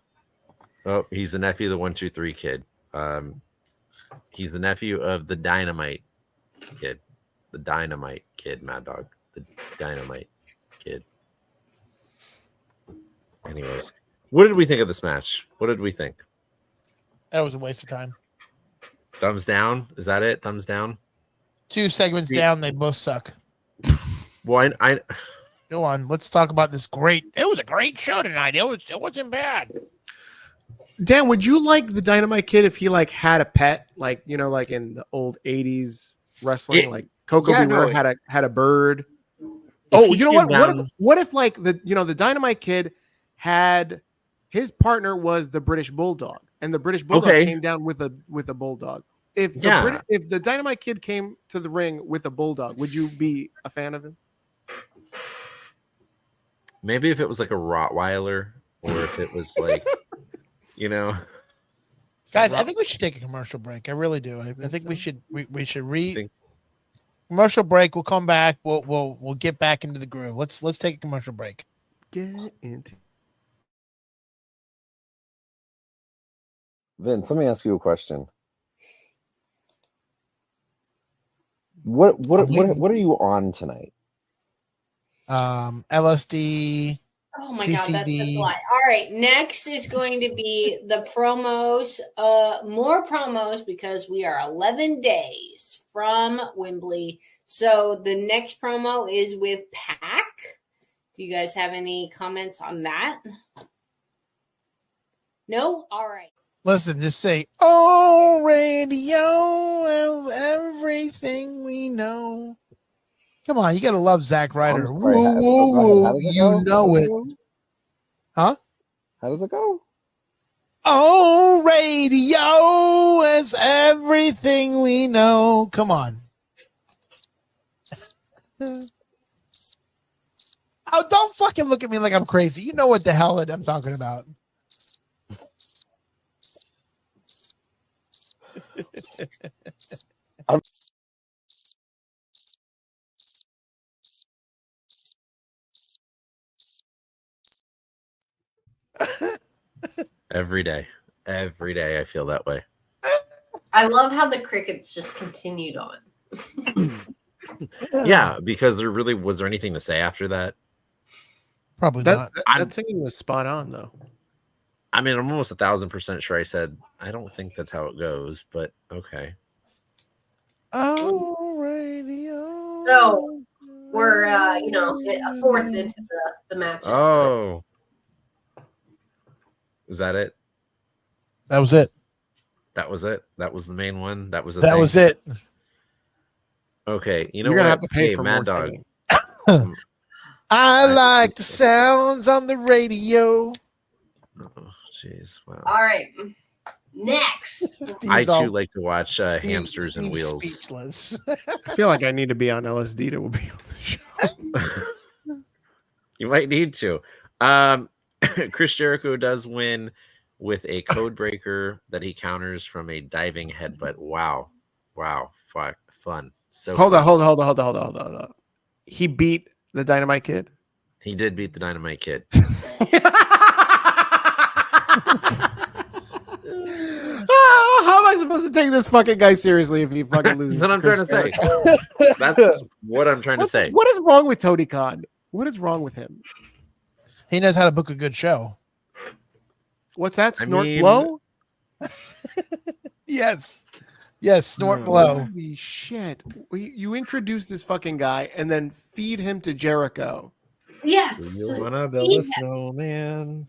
he's the nephew of the 1-2-3 kid. He's the nephew of the Dynamite kid. The Dynamite kid, Maddawg. The Dynamite kid. Anyways, what did we think of this match? What did we think? That was a waste of time. Thumbs down? Is that it? Thumbs down? 2 segments down, they both suck. Well, I Go on. Let's talk about this great. It was a great show tonight. It wasn't bad. Dan, would you like the Dynamite Kid if he like had a pet, like like in the old '80s wrestling, like Coco Beware had a bird? Oh, you know what? What if like the Dynamite Kid had his partner was the British Bulldog, and the British Bulldog came down with a bulldog. If the Dynamite Kid came to the ring with a bulldog, would you be a fan of him? Maybe if it was like a Rottweiler, or if it was like, Guys, I think we should take a commercial break. I really do. I think we should commercial break. We'll come back. We'll get back into the groove. Let's take a commercial break. Get into. Vince, let me ask you a question. What are you on tonight? LSD. oh my CCD. god, that's a lot. All right, next is going to be the promos. More promos because we are 11 days from Wembley. So the next promo is with Pac. Do you guys have any comments on that? No? All right. Listen, just say, "Oh, radio of everything we know." Come on, you gotta love Zack Ryder. Woo, you know it, huh? How does it go? Oh, radio is everything we know. Come on. Oh, don't fucking look at me like I'm crazy. You know what the hell I'm talking about. every day I feel that way. I love how the crickets just continued on. Yeah, because was there anything to say after that? Probably not. That singing was spot on, though. I mean, I'm almost 1,000% sure I said I don't think that's how it goes, but okay. Oh, radio. So we're a fourth into the matches. Oh, is that it? That was it. That was it. That was the main one. That was Was it. Okay, You're gonna have to pay for Maddawg. I like the sounds on the radio. Oh, jeez, wow. All right. Next. I too like to watch hamsters and wheels. Speechless. I feel like I need to be on LSD to be on the show. You might need to. Chris Jericho does win with a code breaker that he counters from a diving headbutt. Wow. Wow, fun. So Hold fun. on. He beat the Dynamite Kid. He did beat the Dynamite Kid. How am I supposed to take this fucking guy seriously if he fucking loses? That's what I'm trying to say. That's what I'm trying to say. What is wrong with Tony Khan? What is wrong with him? He knows how to book a good show. What's that? I Snort mean- blow? Yes, snort blow. Holy shit! You introduce this fucking guy and then feed him to Jericho. Yes. You wanna build a snowman?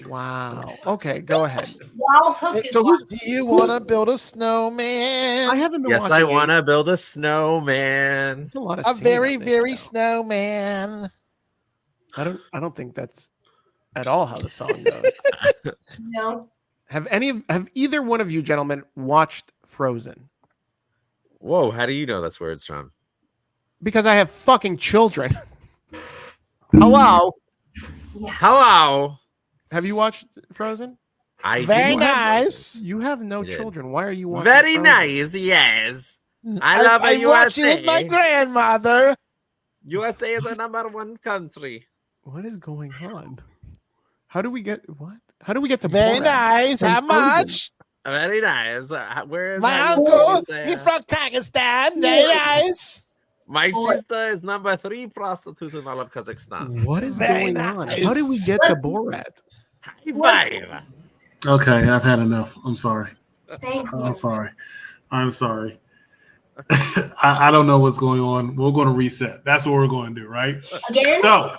Wow. Okay, go ahead. While Hook is So who's? Do you want to build a snowman? I haven't been Yes, watching. I want to build a snowman. It's a lot of A singing very, on this very show. snowman. I don't think that's at all how the song goes. no. Have either one of you gentlemen watched Frozen? Whoa, how do you know that's where it's from? Because I have fucking children. Hello. Yeah. Hello. Have you watched Frozen? I Very do. nice. You have no I did. children. Why are you watching? Very Frozen? nice, yes. I love I watched it USA. with my grandmother. USA is the #1 country. What is going on? How do we get what? How do we get to Very Borat nice. from How Frozen? much? Very nice. Where is My that uncle, USA? he's from Pakistan. Very nice. My sister is #3 prostitute in all of Kazakhstan. What is Very going on? nice. How did we get to Borat? High five. Okay, I've had enough. I'm sorry. Thank you. I'm sorry. I don't know what's going on. We're going to reset. That's what we're going to do, right? Again? So,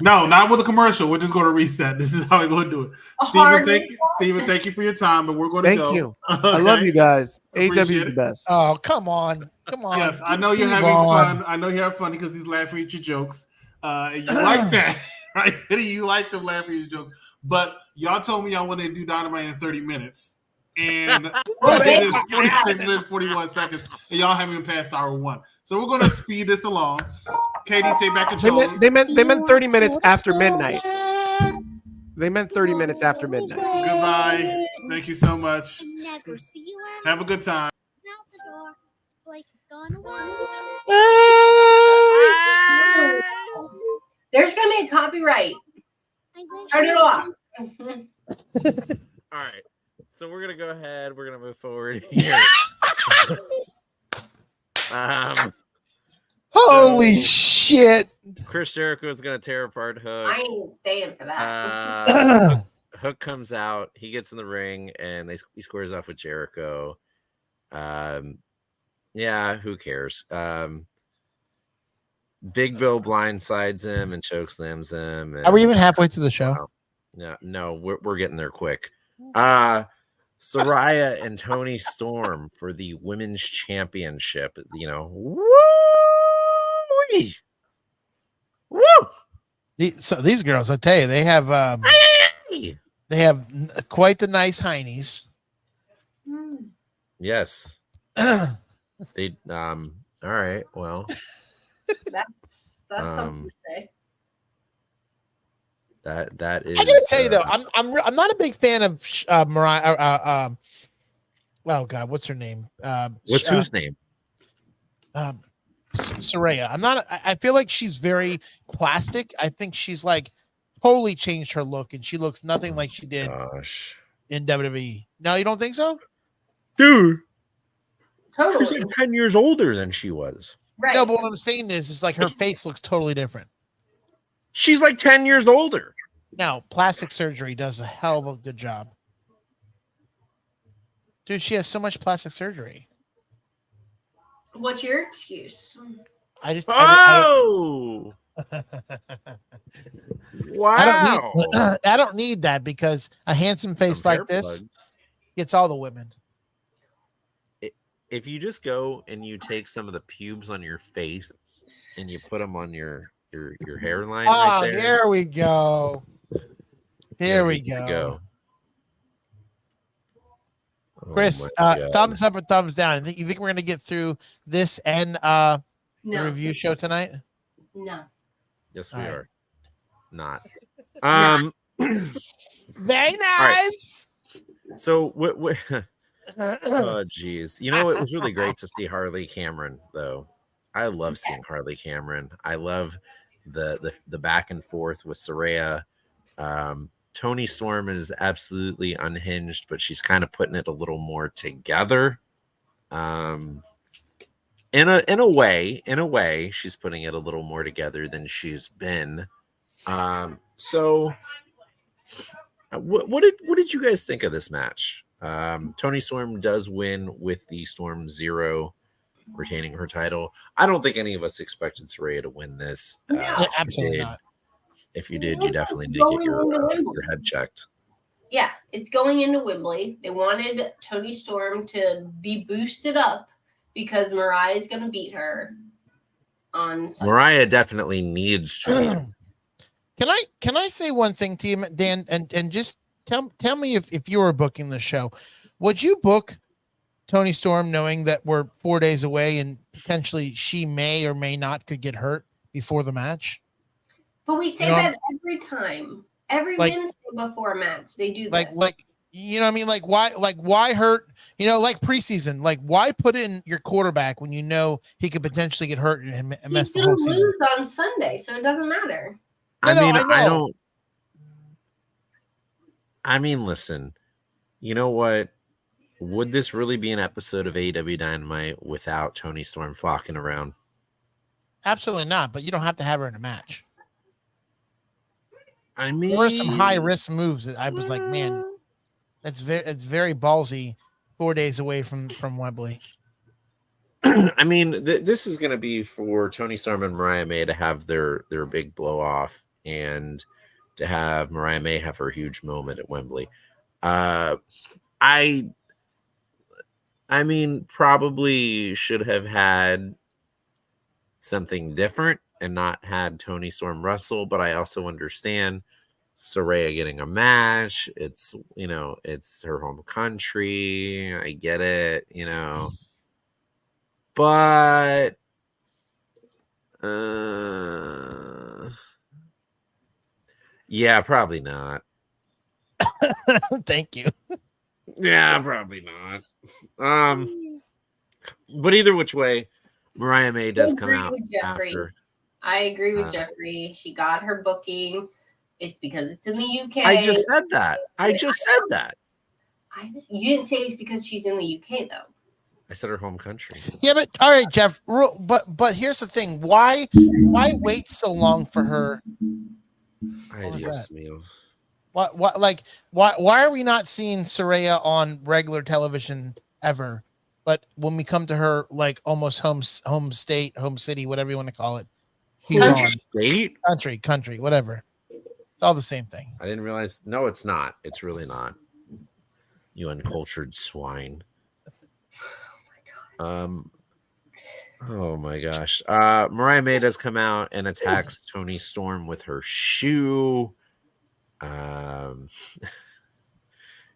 no, not with a commercial. We're just going to reset. This is how we're going to do it. A hard Steven, thank you for your time, but we're going to Thank go. you. I love you guys. Appreciate AEW is the it. best. Oh, come on. Come on. Yes, I know you're Steve having on. fun. I know you're having fun because he's laughing at your jokes. And you like that, right? You like them laughing at your jokes. But y'all told me y'all wanted to do Dynamite in 30 minutes. And it is 46 minutes, 41 seconds. And y'all haven't even passed hour 1. So we're going to speed this along. Katie, take back control. They meant 30 minutes after midnight. They meant 30 minutes after midnight. Goodbye. Thank you so much. Never see you Have a good time. out the door. Blake has gone away. There's going to be a copyright. I wish Turn it you- off. All right. So we're gonna go ahead. We're gonna move forward here. Holy So- shit. Chris Jericho is gonna tear apart Hook. I ain't staying for that. Hook comes out. He gets in the ring and he squares off with Jericho. Yeah, who cares? Big Bill blindsides him and chokeslams him. Are we even halfway through the show? Yeah, no, we're getting there quick. Soraya and Tony Storm for the women's championship. You know, woo! So these girls, I tell you, they have quite the nice heinies. Yes, they. All right. Well, That's something to say. that is. I gotta tell you though, I'm not a big fan of Mariah. Oh God, what's her name? What's whose name? Saraya. I'm not. I feel like she's very plastic. I think she's like totally changed her look, and she looks nothing like she did Gosh, in WWE. No, you don't think so? dude, she's Totally. like 10 years older than she was. Right. No, but what I'm saying is like her face looks totally different. She's like 10 years older. Now, plastic surgery does a hell of a good job. Dude, she has so much plastic surgery. What's your excuse? I just Oh, wow! I don't need that because a handsome face Some hair like this plugs. gets all the women. If you just go and you take some of the pubes on your face and you put them on your hairline Ah, right there. there we go. There we Good to go. Oh Chris, my God. thumbs up or thumbs down? You think we're gonna get through this and the No. review show tonight? No. Yes, we All right. are. Not. Not. Very right. nice. So what Oh, geez. You know, it was really great to see Harley Cameron, though. I love seeing Harley Cameron. I love the back and forth with Saraya. Tony Storm is absolutely unhinged, but she's kind of putting it a little more together. In a way, she's putting it a little more together than she's been. So what did you guys think of this match? Tony Storm does win with the Storm Zero retaining her title. I don't think any of us expected Saraya to win this. Yeah, absolutely not. If you did, you definitely need to get your head checked. Yeah, it's going into Wembley. They wanted Tony Storm to be boosted up because Mariah is going to beat her on Sunday. Mariah definitely needs to. Can I say one thing to you, Dan, and just tell me if you were booking the show, would you book Tony Storm knowing that we're 4 days away and potentially she may or may not could get hurt before the match? But we say that every time. Every Wednesday before a match, they do this. Like you know what I mean? Like why hurt? You know, like preseason, like why put in your quarterback when you know he could potentially get hurt and mess the whole season? He's gonna lose on Sunday, so it doesn't matter. I mean, listen, you know what? Would this really be an episode of AEW Dynamite without Tony Storm flocking around? Absolutely not, but you don't have to have her in a match. I mean, there were some high risk moves that I was like, man, it's very ballsy 4 days away from Wembley. I mean, this is going to be for Tony Storm and Mariah May to have their big blow off and to have Mariah May have her huge moment at Wembley. I mean, probably should have had something different and not had Tony Storm wrestle, but I also understand Saraya getting a match. It's, you know, it's her home country. I get it, you know. But yeah, probably not. Thank you. Yeah, probably not. But either which way, Mariah May does come out after. I agree with Jeffrey. She got her booking. It's because it's in the UK. I just said that. You didn't say it's because she's in the UK, though. I said her home country. Yeah, but all right, Jeff. But here's the thing. Why wait so long for her? Why are we not seeing Saraya on regular television ever? But when we come to her, like almost home state, home city, whatever you want to call it, country, whatever. It's all the same thing. I didn't realize. No, it's not. It's really not. You uncultured swine. Oh my gosh. Mariah May does come out and attacks Tony Storm with her shoe.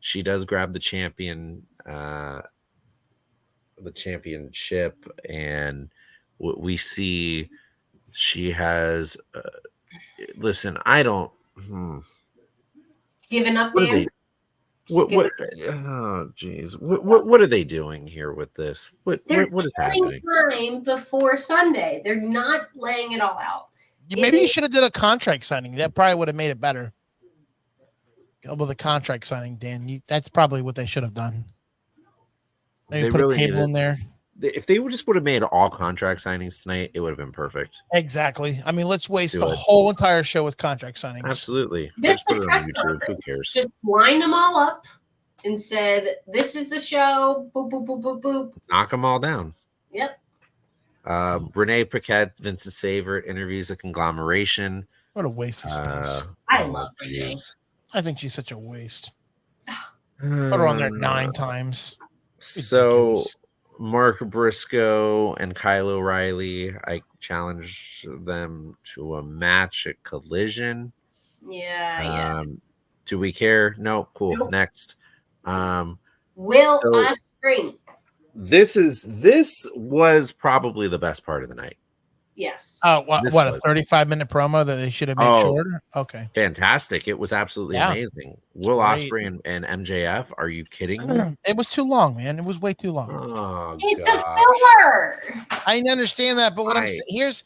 She does grab the championship, and we see she has listen, I don't giving up there. What oh geez. What are they doing here with this? What is happening? Time before Sunday. They're not laying it all out. Maybe you should have did a contract signing. That probably would have made it better. With a contract signing, Dan. That's probably what they should have done. Maybe put a table in there. If they would have made all contract signings tonight, it would have been perfect. Exactly. I mean, let's waste the whole entire show with contract signings. Absolutely. Just put it on YouTube. Who cares? Just line them all up and said, "This is the show." Boop boop boop boop boop. Knock them all down. Yep. Renee Paquette, Vince's favorite, interviews a conglomeration. What a waste of space. I love Renee. I think she's such a waste. Put her on there 9 times. So Mark Briscoe and Kyle O'Reilly, I challenged them to a match at Collision. Yeah. Do we care? No. Cool. Nope. Next. Will on a string. This was probably the best part of the night. Yes. Oh, what This what a was- 35-minute promo that they should have made Oh. shorter? Okay. Fantastic. It was absolutely Yeah. amazing. Will Great. Ospreay and MJF. Are you kidding me? It was too long, man. It was way too long. Oh, It's gosh. a filler. I understand that, but what I'm Right. saying here's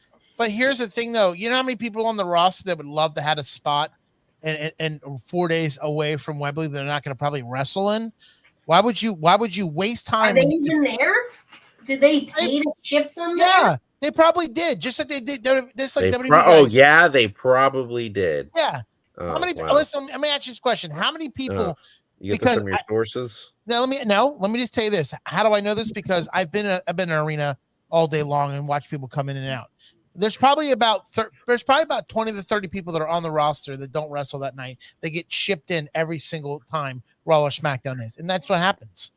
the thing though. You know how many people on the roster that would love to have a spot and 4 days away from Wembley they're not going to probably wrestle in? Why would you waste Are time? they even there? Did they pay to ship them there? Yeah, they probably did. Just like they did. Just like They WWE oh, guys. yeah, they probably did. Yeah. Oh, How many? wow. Listen, let me ask you this question: how many people? You get because this from your sources? Let me just tell you this. How do I know this? Because I've been in an arena all day long and watch people come in and out. There's probably about 20 to 30 people that are on the roster that don't wrestle that night. They get shipped in every single time Raw or SmackDown is, and that's what happens.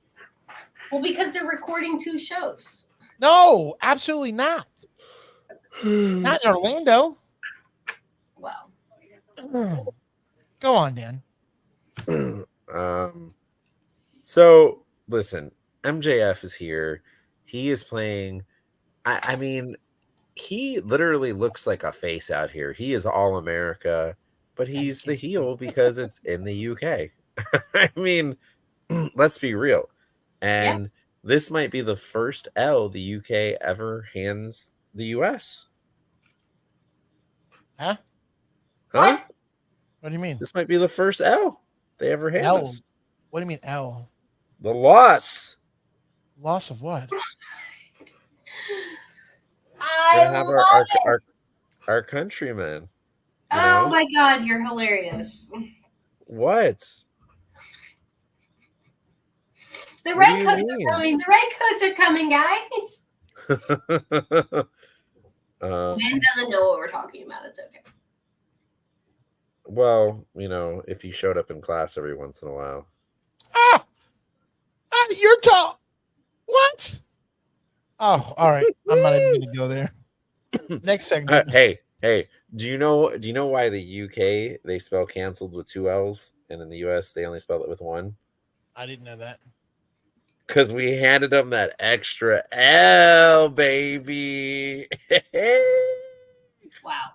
Well, because they're recording 2 shows. No, absolutely not. Not in Orlando. Well, Go on, Dan. So listen, MJF is here. He is playing. I mean, he literally looks like a face out here. He is all America, but he's the heel because it's in the UK. I mean, let's be real. And this might be the first L the UK ever hands the US. Huh? Huh? What do you mean? This might be the first L they ever hand L? us. What do you mean L? The loss. Loss of what? I Gonna have love it. our countrymen. Oh my God, you're hilarious. What? The What red do you coats mean? are coming. The red coats are coming, guys. Ben doesn't know what we're talking about. It's okay. Well, if you showed up in class every once in a while. You're tall. What? Oh, all right. I'm not even going to go there. Next segment. Hey, do you know why the UK they spell canceled with 2 L's and in the US they only spell it with 1? I didn't know that. Because we handed them that extra L, baby. Wow.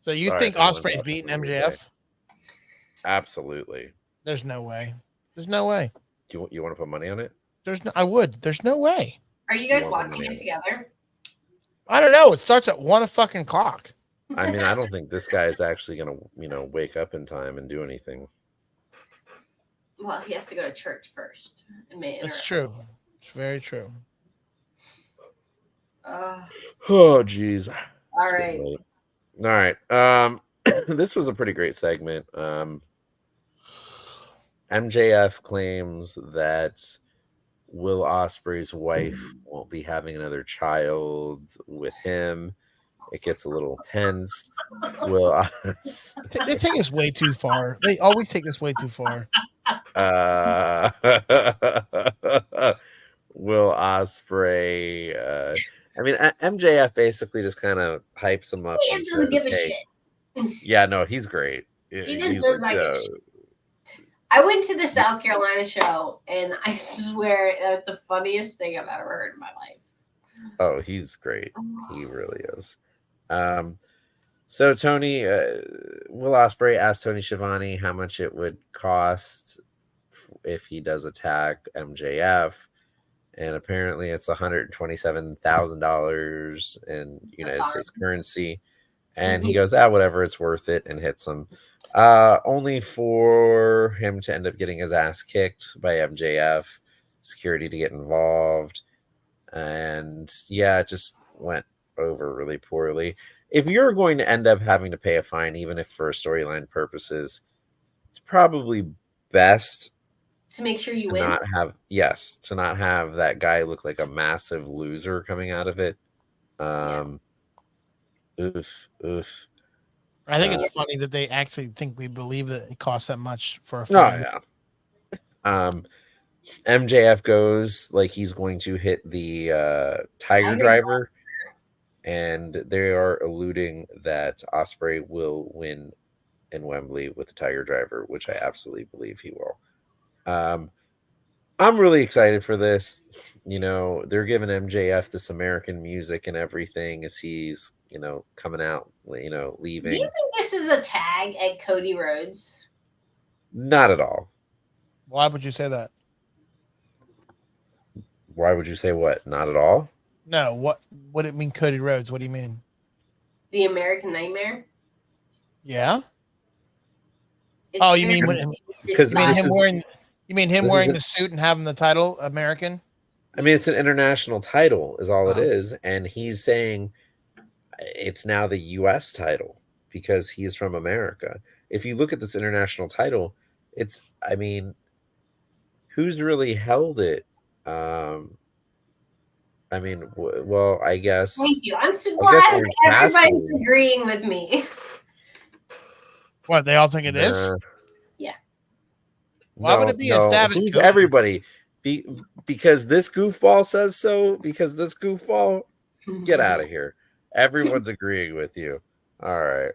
So you Sorry, think everyone's Ospreay's watching beating the MJF? replay. Absolutely. There's no way. There's no way. Do you want to put money on it? I would. There's no way. Are you Do you guys want watching money? it together? I don't know. It starts at 1 o'clock. I mean, I don't think this guy is actually going to, wake up in time and do anything. Well, he has to go to church first. That's true. It's very true. Oh, geez. All right. All right. This was a pretty great segment. MJF claims that Will Ospreay's wife won't be having another child with him. It gets a little tense. They take this way too far. They always take this way too far. Will Ospreay. I mean, MJF basically just kind of hypes him up. He and doesn't give a says, shit. Yeah, no, he's great. He just He's does not give a shit. I went to the South Carolina show, and I swear it was the funniest thing I've ever heard in my life. Oh, he's great. He really is. So Tony, Will Ospreay asked Tony Schiavone how much it would cost if he does attack MJF, and apparently it's $127,000 in United States currency. And he goes, whatever, it's worth it, and hits him. Only for him to end up getting his ass kicked by MJF, security to get involved. And yeah, it just went over really poorly. If you're going to end up having to pay a fine, even if for storyline purposes, it's probably best to make sure you to win. not have that guy look like a massive loser coming out of it. Oof. I think it's funny that they actually think we believe that it costs that much for a fine. No, yeah. MJF goes like he's going to hit the Tiger Driver, and they are alluding that Ospreay will win in Wembley with the Tiger Driver, which I absolutely believe he will. I'm really excited for this. They're giving MJF this American music and everything as he's coming out, Do leaving. you think this is a tag at Cody Rhodes? Not at all. Why would you say that? Why would you say what? Not at all? No. What would it mean, Cody Rhodes? What do you mean? The American Nightmare? Yeah. It's Oh, you very mean Because disguised. You mean him this wearing is the suit and having the title American? I mean, it's an international title, is all it Oh. is, and he's saying it's now the U.S. title because he's from America. If you look at this international title, I mean, who's really held it? I mean, well, I guess. Thank you. I'm so I glad guess that Orange everybody's Cassidy. agreeing with me. What, they all think it is? Nah. Yeah. Why would it be a stab at Who's Cody? everybody? Because this goofball says so. Because this goofball, get out of here. Everyone's agreeing with you. All right.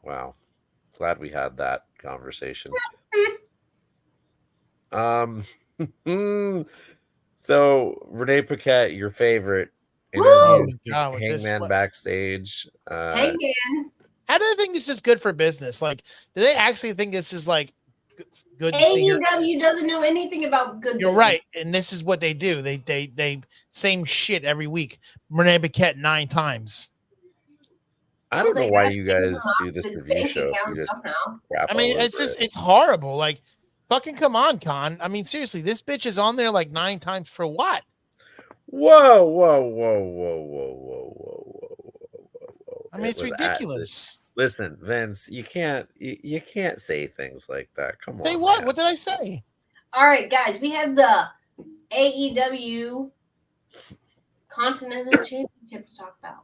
Wow. Glad we had that conversation. So Renee Paquette, your favorite, interviews God, with this Hangman one. backstage. Hangman. How do they think this is good for business? Like, do they actually think this is like good to see? AEW doesn't know anything about good You're business. right, and this is what they do. They same shit every week. Renee Paquette 9 times. I don't know They why got you to guys come do off this his review bank show if account you just somehow. crap I mean, all it's over just it. it's horrible. Like, fucking come on, Con. I mean, seriously, this bitch is on there like 9 times for what? Whoa, whoa, whoa, whoa, whoa, whoa, whoa, whoa. I mean, it's ridiculous. Listen, Vince, you can't say things like that. Come on. Say what? man. What did I say? All right, guys, we have the AEW Continental Championship to talk about.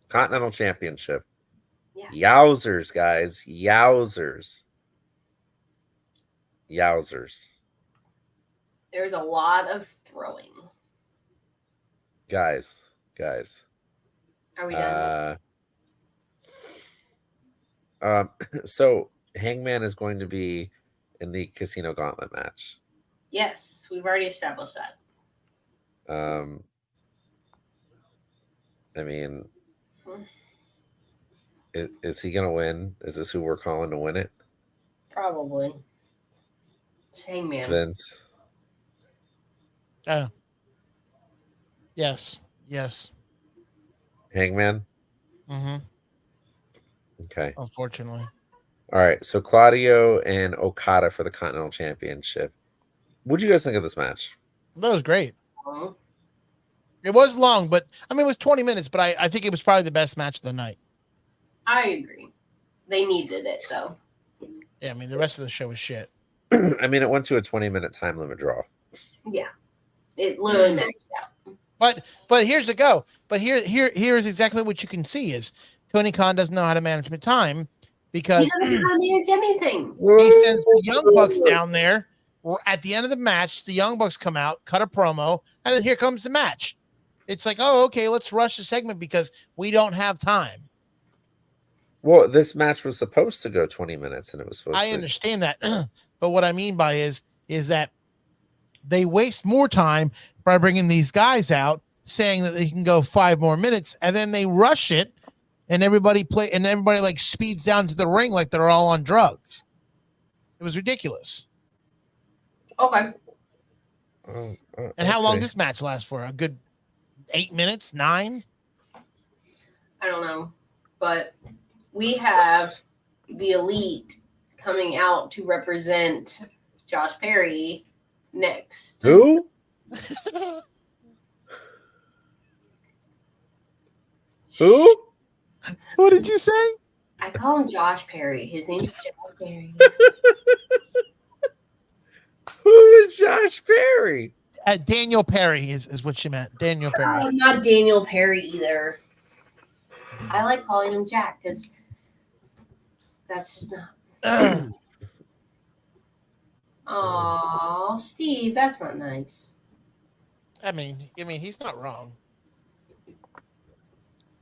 Continental Championship. Yeah. Yowzers, guys. Yowzers. There's a lot of throwing. Guys. Are we done? So Hangman is going to be in the Casino Gauntlet match. Yes, we've already established that. I mean, is he gonna win? Is this who we're calling to win it? Probably. It's Hangman. Vince. Yes. Hangman. Mm-hmm. Okay. Unfortunately. All right. So Claudio and Okada for the Continental Championship. What do you guys think of this match? That was great. Uh-huh. It was long, but I mean, it was 20 minutes, but I think it was probably the best match of the night. I agree. They needed it, though. Yeah, I mean, the rest of the show was shit. I mean, it went to a 20-minute time limit draw. Yeah. It literally maxed out. But here's the go. But here's exactly what you can see is Tony Khan doesn't know how to manage time because He doesn't know how to manage anything. he sends the Young Bucks down there. At the end of the match, the Young Bucks come out, cut a promo, and then here comes the match. It's like, oh, okay, let's rush the segment because we don't have time. Well, this match was supposed to go 20 minutes, and it was supposed to. I understand that, but what I mean by is that they waste more time by bringing these guys out, saying that they can go 5 more minutes, and then they rush it, and everybody like speeds down to the ring like they're all on drugs. It was ridiculous. Okay. And how long this match last for? A good 8 minutes, 9? I don't know. But we have the Elite coming out to represent Josh Perry next. Who? Who? What did you say? I call him Josh Perry. His name's Josh Perry. Who is Josh Perry? Daniel Perry is what she meant. Daniel Perry. Oh, not Daniel Perry either. I like calling him Jack because that's just not. Oh, Steve, that's not nice. I mean, he's not wrong.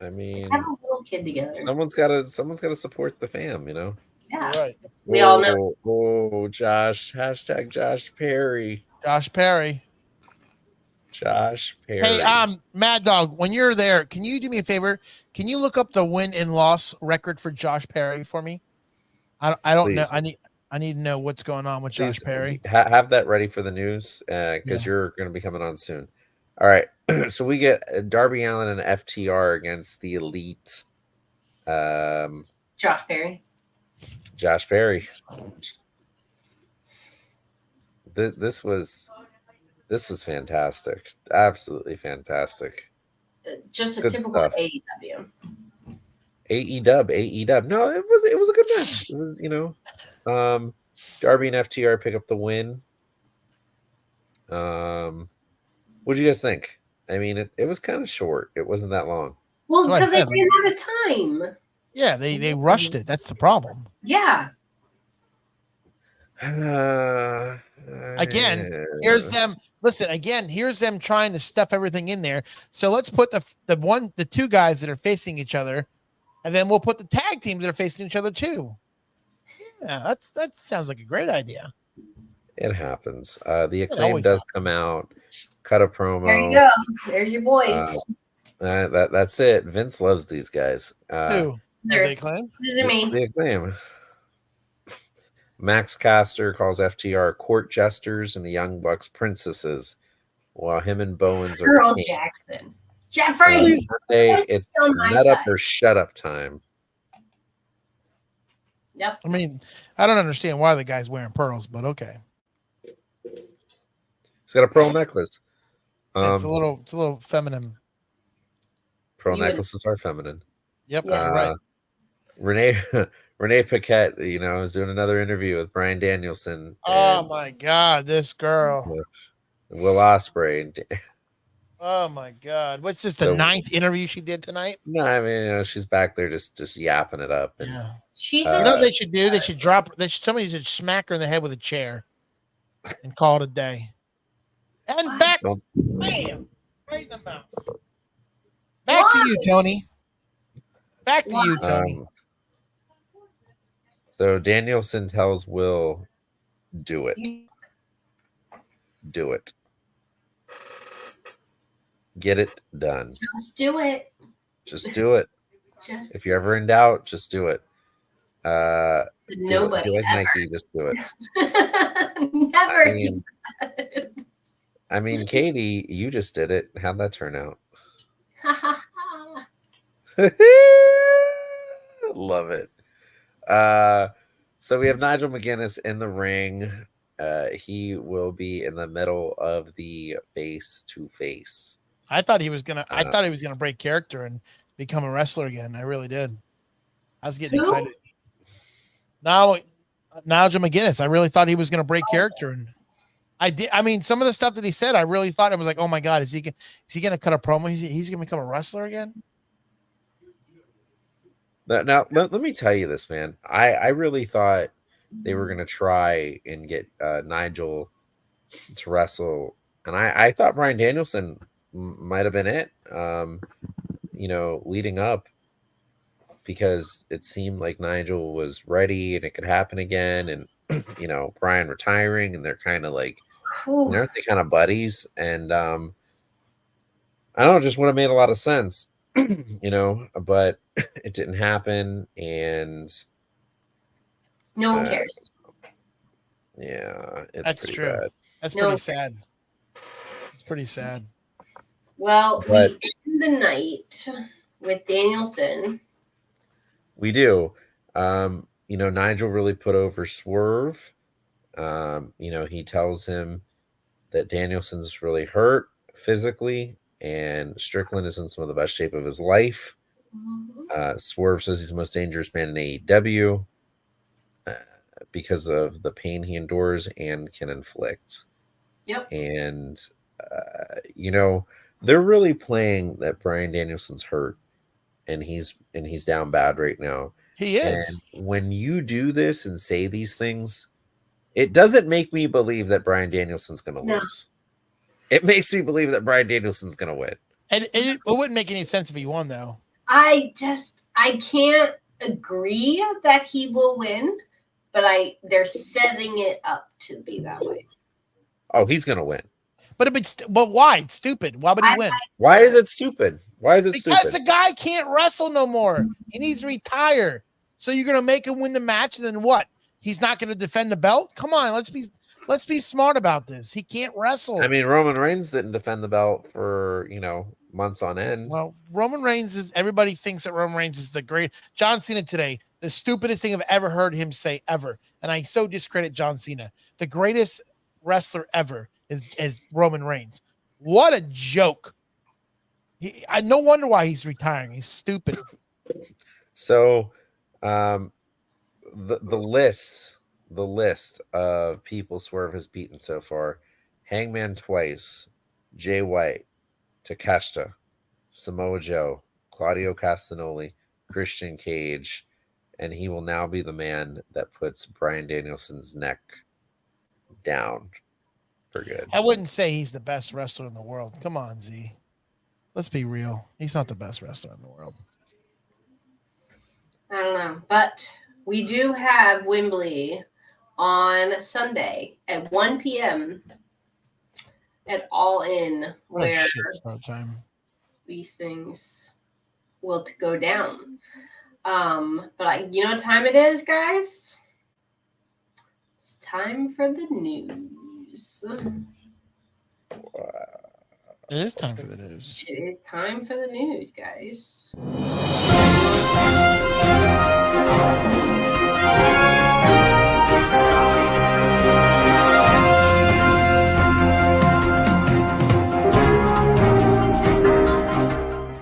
I mean, Have a little kid together. someone's got to support the fam, you know. Yeah, Right. we all know. Oh, Josh. Hashtag Josh Perry. Josh Perry. Josh Perry. Hey, Mad Dog, when you're there, can you do me a favor? Can you look up the win and loss record for Josh Perry for me? I don't know. Please. I need to know what's going on with Josh Perry. Have that ready for the news because you're going to be coming on soon. All right. So we get Darby Allin and FTR against the Elite. Josh Perry. Josh Perry. This was fantastic. Absolutely fantastic. Just a Good typical stuff. AEW. AEW. No, it was a good match. It was, Darby and FTR pick up the win. What do you guys think? I mean, it was kind of short. It wasn't that long. Well, because they ran out of time. Yeah, they rushed it. That's the problem. Yeah. Again, here's them. Listen, again, here's them trying to stuff everything in there. So let's put the two guys that are facing each other, and then we'll put the tag teams that are facing each other too. Yeah, that sounds like a great idea. It happens. The Acclaim does come out, cut a promo. There you go. There's your boys. That's it. Vince loves these guys. Who? The Acclaim? This is me. The Acclaim. Max Caster calls FTR court jesters and the Young Bucks princesses, while him and Bowens are Earl Jackson. Jeffrey. It's nut up or shut up time. Yep. I mean, I don't understand why the guy's wearing pearls, but okay. He's got a pearl necklace. It's a little feminine. Pearl necklaces are feminine. Yep, right. Renee Paquette, is doing another interview with Bryan Danielson. Oh my God, this girl. Will Ospreay. Oh my God. What's this, the 9th interview she did tonight? No, I mean, she's back there just yapping it up. And, yeah. She's you know what they should do? They should somebody should smack her in the head with a chair and call it a day. And back, bam, right in the mouth. Back to you, Tony. Back to you, Tony. So Danielson tells Will, do it. Do it. Get it done. Just do it. Just do it. If you're ever in doubt, just do it. Nobody like ever. Nike, just do it. Never I mean, Katie, you just did it. How'd that turn out? Love it. So we have Nigel McGuinness in the ring. He will be in the middle of the face-to-face. I thought he was gonna break character and become a wrestler again. I really did. I was getting excited. Now, Nigel McGuinness. I really thought he was gonna break character, and I did. I mean, some of the stuff that he said, I really thought it was like, oh my God, is he gonna cut a promo? He's gonna become a wrestler again? Now, let me tell you this, man. I really thought they were going to try and get Nigel to wrestle. And I thought Bryan Danielson might have been it, leading up, because it seemed like Nigel was ready and it could happen again. And, Bryan retiring, and they're kind of like, aren't they kind of buddies? And I don't know, just would have made a lot of sense. But it didn't happen, and no one cares. Yeah, that's pretty true. bad. That's pretty sad. It's pretty sad. Well, we end the night with Danielson. We do. Nigel really put over Swerve. He tells him that Danielson's really hurt physically, and Strickland is in some of the best shape of his life. Swerve says he's the most dangerous man in AEW because of the pain he endures and can inflict. Yep. And, they're really playing that Bryan Danielson's hurt, and he's down bad right now. He is. And when you do this and say these things, it doesn't make me believe that Bryan Danielson's going to lose. It makes me believe that Bryan Danielson's going to win. And it wouldn't make any sense if he won, though. I can't agree that he will win, but they're setting it up to be that way. Oh, he's going to win. But why? It's stupid. Why would he win? Why is it stupid? Why is it Because stupid? the guy can't wrestle no more. He needs to retire. So you're gonna make him win the match, and then what? He's not gonna defend the belt? Come on, let's be smart about this. He can't wrestle. I mean, Roman Reigns didn't defend the belt for months on end. Well, Roman Reigns is. Everybody thinks that Roman Reigns is the great. John Cena today, the stupidest thing I've ever heard him say ever, and I so discredit John Cena. The greatest wrestler ever is Roman Reigns. What a joke! I no wonder why he's retiring. He's stupid. So, the list of people Swerve has beaten so far: Hangman twice, Jay White, Takeshita, Samoa Joe, Claudio Castagnoli, Christian Cage, and he will now be the man that puts Bryan Danielson's neck down for good. I wouldn't say he's the best wrestler in the world. Come on, Z. Let's be real. He's not the best wrestler in the world. I don't know, but we do have Wembley on Sunday at 1 p.m. at All In, where start time. these things will go down. But you know what time it is, guys? It's time for the news. It is time for the news. It is time for the news, guys.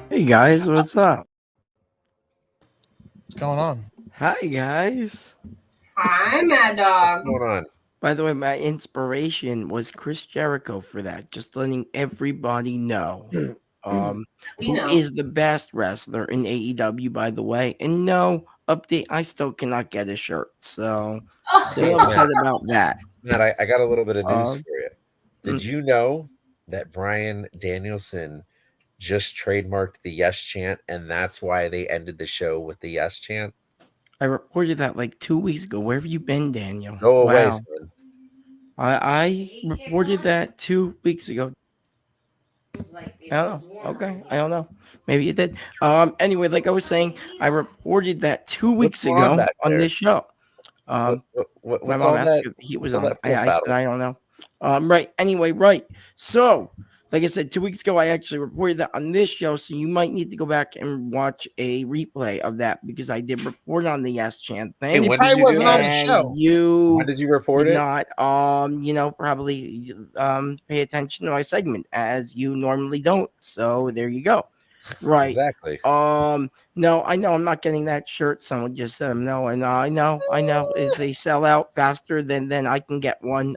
Hey guys, what's up? What's going on? Hi guys. Hi, Maddawg. What's going on? By the way, my inspiration was Chris Jericho for that. Just letting everybody know. We Who know. is the best wrestler in AEW, by the way. And no update, I still cannot get a shirt. So stay upset about that. Matt, I got a little bit of news for you. Did you know that Bryan Danielson just trademarked the yes chant, and that's why they ended the show with the yes chant? I reported that like 2 weeks ago. Where have you been, Daniel? Go away, Wow. son. I reported that 2 weeks ago. I don't know. Okay, I don't know. Maybe it did. Anyway, like I was saying, I reported that 2 weeks going on ago back on there? this show. What's My all mom asked that? if he was what's all on. that I said I don't know. Right. Anyway, right. So, like I said, 2 weeks ago, I actually reported that on this show. So you might need to go back and watch a replay of that because I did report on the yes chant thing. Hey, He probably wasn't on the And show. You When did you report did it? not probably pay attention to my segment as you normally don't. So there you go. Right. Exactly. No, I know I'm not getting that shirt. Someone just said no, and I know. If they sell out faster than I can get one.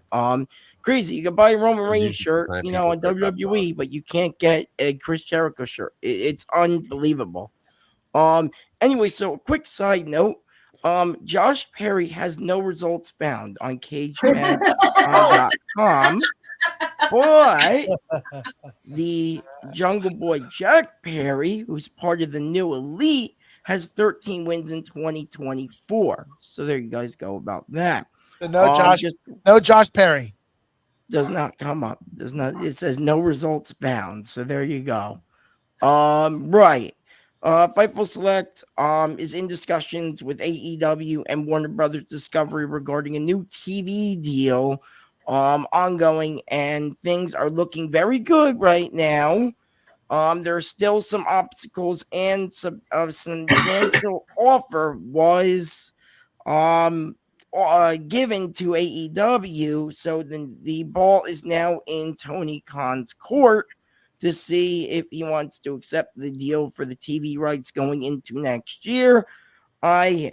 Crazy. You can buy a Roman Reigns shirt, on WWE, but you can't get a Chris Jericho shirt. It's unbelievable. Anyway, so a quick side note. Josh Perry has no results found on CageMatch.com, but the Jungle Boy Jack Perry, who's part of the new elite, has 13 wins in 2024. So there you guys go about that. No Josh Perry. Does not come up. Does not. It says no results found. So there you go. Right. Fightful Select is in discussions with AEW and Warner Brothers Discovery regarding a new TV deal ongoing, and things are looking very good right now. There are still some obstacles, and some substantial offer was given to AEW. So then the ball is now in Tony Khan's court to see if he wants to accept the deal for the TV rights going into next year. I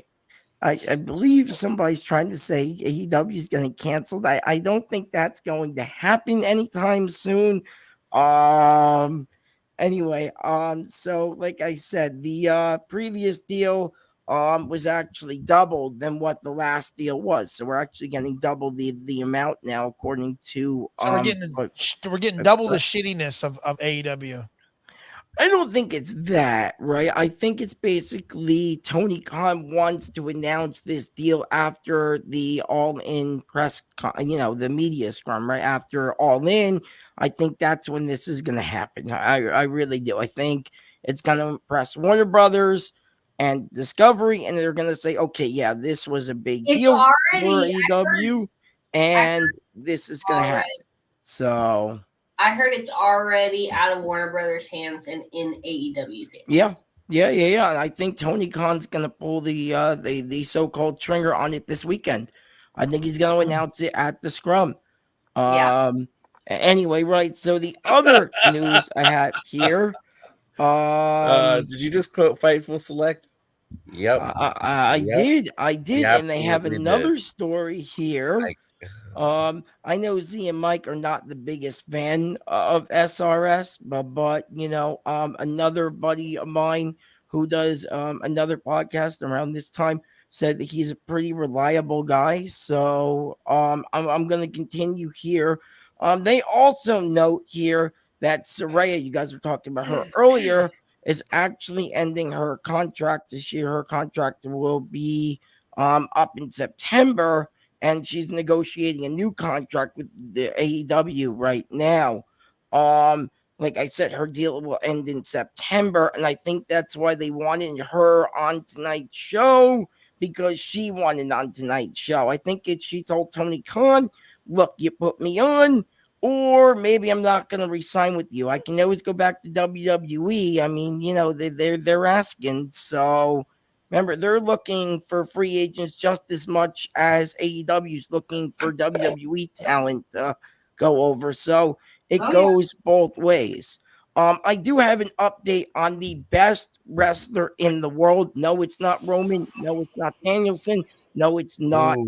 believe somebody's trying to say AEW is going to cancel that. I don't think that's going to happen anytime soon. Anyway, so like I said, the previous deal was actually doubled than what the last deal was. So we're actually getting double the amount now, according to So we're getting double the shittiness of AEW. I don't think it's that, right? I think it's basically Tony Khan wants to announce this deal after the All In press, the media scrum, right? After All In, I think that's when this is going to happen. I really do. I think it's going to impress Warner Brothers and Discovery, and they're going to say, okay, yeah, this was a big It's deal for already. AEW, and this is going to happen. So I heard it's already out of Warner Brothers' hands and in AEW's hands. Yeah. And I think Tony Khan's gonna pull the so-called trigger on it this weekend. I think he's gonna announce it at the scrum. Anyway, right. So the other news I had here. Did you just quote Fightful Select? Yep. I did, and they have another story here. I know Z and Mike are not the biggest fan of SRS, but another buddy of mine who does another podcast around this time said that he's a pretty reliable guy. So I'm going to continue here. They also note here that Saraya, you guys were talking about her earlier, is actually ending her contract this year. Her contract will be up in September. And she's negotiating a new contract with the AEW right now. Like I said, her deal will end in September, and I think that's why they wanted her on tonight's show, because she wanted on tonight's show. I think she told Tony Khan, look, you put me on, or maybe I'm not going to resign with you. I can always go back to WWE. I mean, they're asking, so... Remember, they're looking for free agents just as much as AEW's looking for WWE talent to go over. So it goes both ways. I do have an update on the best wrestler in the world. No, it's not Roman. No, it's not Danielson. No, it's not,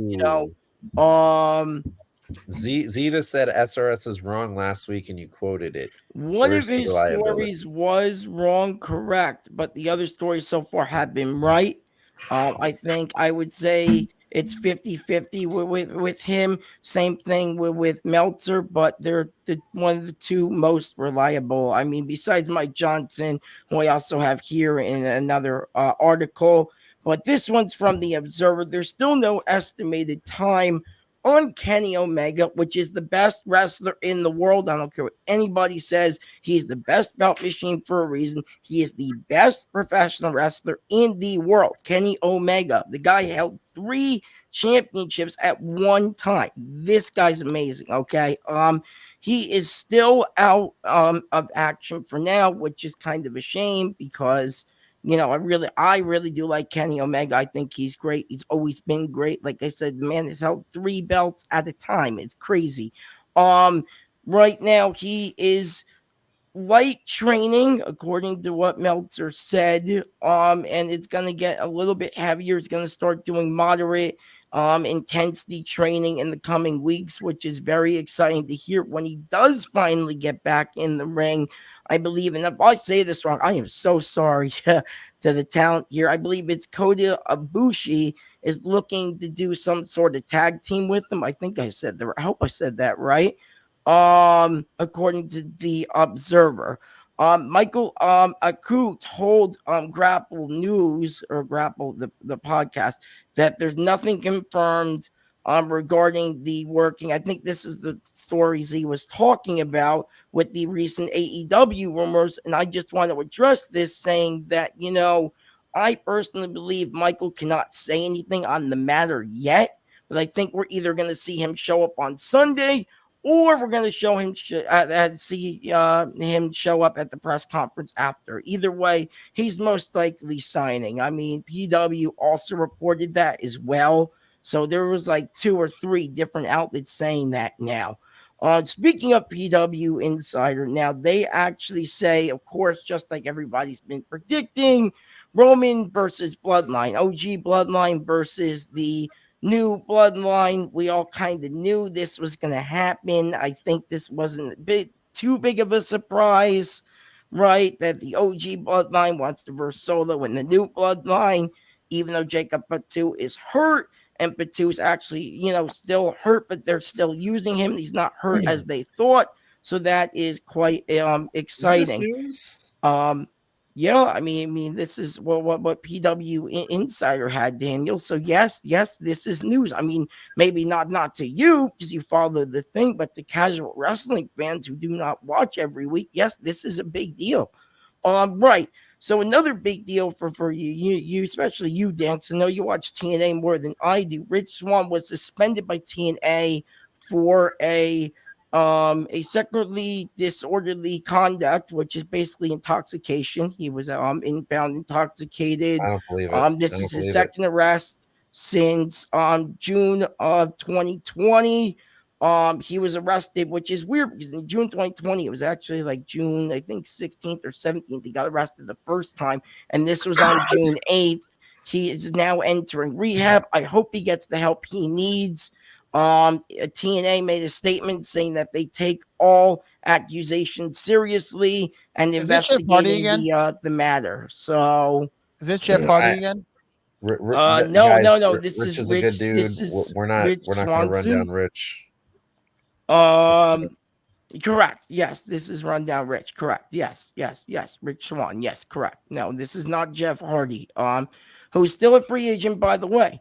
Zeta said SRS is wrong last week, and you quoted it. One of his stories was wrong, correct, but the other stories so far have been right. I think I would say it's 50-50 with him. Same thing with Meltzer, but they're one of the two most reliable. I mean, besides Mike Johnson, who I also have here in another article, but this one's from the Observer. There's still no estimated time on Kenny Omega, which is the best wrestler in the world. I don't care what anybody says. He's the best belt machine for a reason. He is the best professional wrestler in the world. Kenny Omega. The guy held 3 championships at one time. This guy's amazing, okay? He is still out of action for now, which is kind of a shame because I really do like Kenny Omega. I think he's great. He's always been great. Like I said, the man has held 3 belts at a time. It's crazy. Right now he is light training, according to what Meltzer said. And it's gonna get a little bit heavier. It's gonna start doing moderate intensity training in the coming weeks, which is very exciting to hear when he does finally get back in the ring. I believe, and if I say this wrong, I am so sorry to the talent here. I believe it's Kota Ibushi is looking to do some sort of tag team with him. I think I said that. I hope I said that right. According to the Observer. Michael Aku told Grapple News or Grapple the podcast that there's nothing confirmed regarding the working. I think this is the stories he was talking about with the recent AEW rumors, and I just want to address this, saying that I personally believe Michael cannot say anything on the matter yet, but I think we're either going to see him show up on Sunday, or we're going to show him see him show up at the press conference after. Either way, he's most likely signing. I mean, PW also reported that as well. So there was like 2 or 3 different outlets saying that now. Speaking of PW Insider, now they actually say, of course, just like everybody's been predicting, Roman versus Bloodline, OG Bloodline versus the new Bloodline. We all kind of knew this was going to happen. I think this wasn't a bit too big of a surprise, right? That the OG Bloodline wants to verse Solo and the new Bloodline, even though Jacob Batu is hurt. And Batu's actually, still hurt, but they're still using him. He's not hurt as they thought. So that is quite exciting. Is this news? Yeah, I mean, this is what PW Insider had, Daniel. So yes, this is news. I mean, maybe not to you because you follow the thing, but to casual wrestling fans who do not watch every week, yes, this is a big deal. Right. So another big deal for you, especially you, Dan, because I know you watch TNA more than I do. Rich Swann was suspended by TNA for a secondly disorderly conduct, which is basically intoxication. He was inbound intoxicated. I don't believe it. This is his second arrest since June of 2020. He was arrested, which is weird because in June 2020, it was actually like June, I think 16th or 17th. He got arrested the first time, and this was on June 8th. He is now entering rehab. I hope he gets the help he needs. TNA made a statement saying that they take all accusations seriously and investigating the matter. So is this Jeff Hardy again? No. This Rich is a Rich. good dude. This is We're not Rich going to run down Rich. Correct. Yes, this is Rundown Rich. Correct. Yes. Rich Swann. Yes, correct. No, this is not Jeff Hardy. Who's still a free agent, by the way.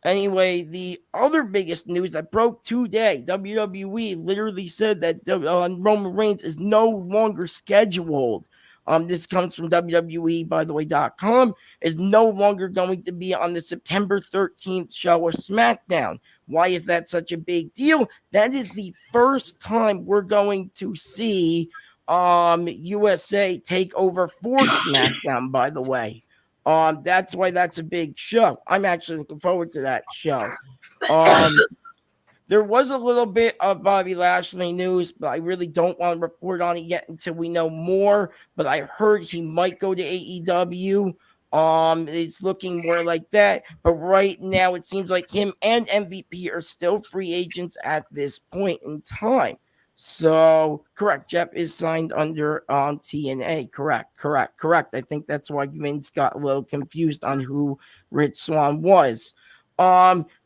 Anyway, the other biggest news that broke today, WWE literally said that Roman Reigns is no longer scheduled. This comes from WWE, by the way.com, is no longer going to be on the September 13th show of SmackDown. Why is that such a big deal? That is the first time we're going to see USA take over for SmackDown, by the way. That's why that's a big show. I'm actually looking forward to that show. There was a little bit of Bobby Lashley news, but I really don't want to report on it yet until we know more. But I heard he might go to AEW. It's looking more like that. But right now, it seems like him and MVP are still free agents at this point in time. So, correct. Jeff is signed under TNA. Correct. I think that's why Vince got a little confused on who Rich Swann was.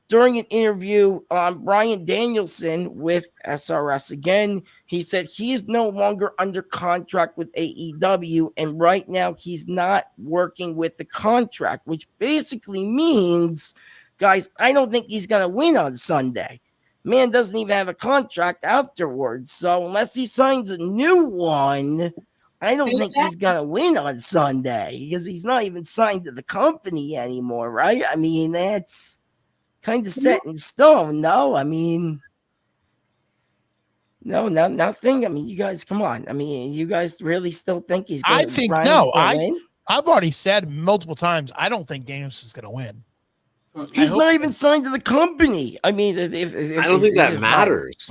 During an interview, Bryan Danielson with SRS again, he said he is no longer under contract with AEW, and right now he's not working with the contract, which basically means, guys, I don't think he's going to win on Sunday. Man doesn't even have a contract afterwards. So unless he signs a new one, I don't think he's going to win on Sunday because he's not even signed to the company anymore, right? I mean, that's kind of set in stone. No, I mean, nothing. I mean, you guys, come on. I mean, you guys really still think he's going to win? I've already said multiple times, I don't think Danielson's going to win. He's not even signed to the company. I mean, I don't think that matters.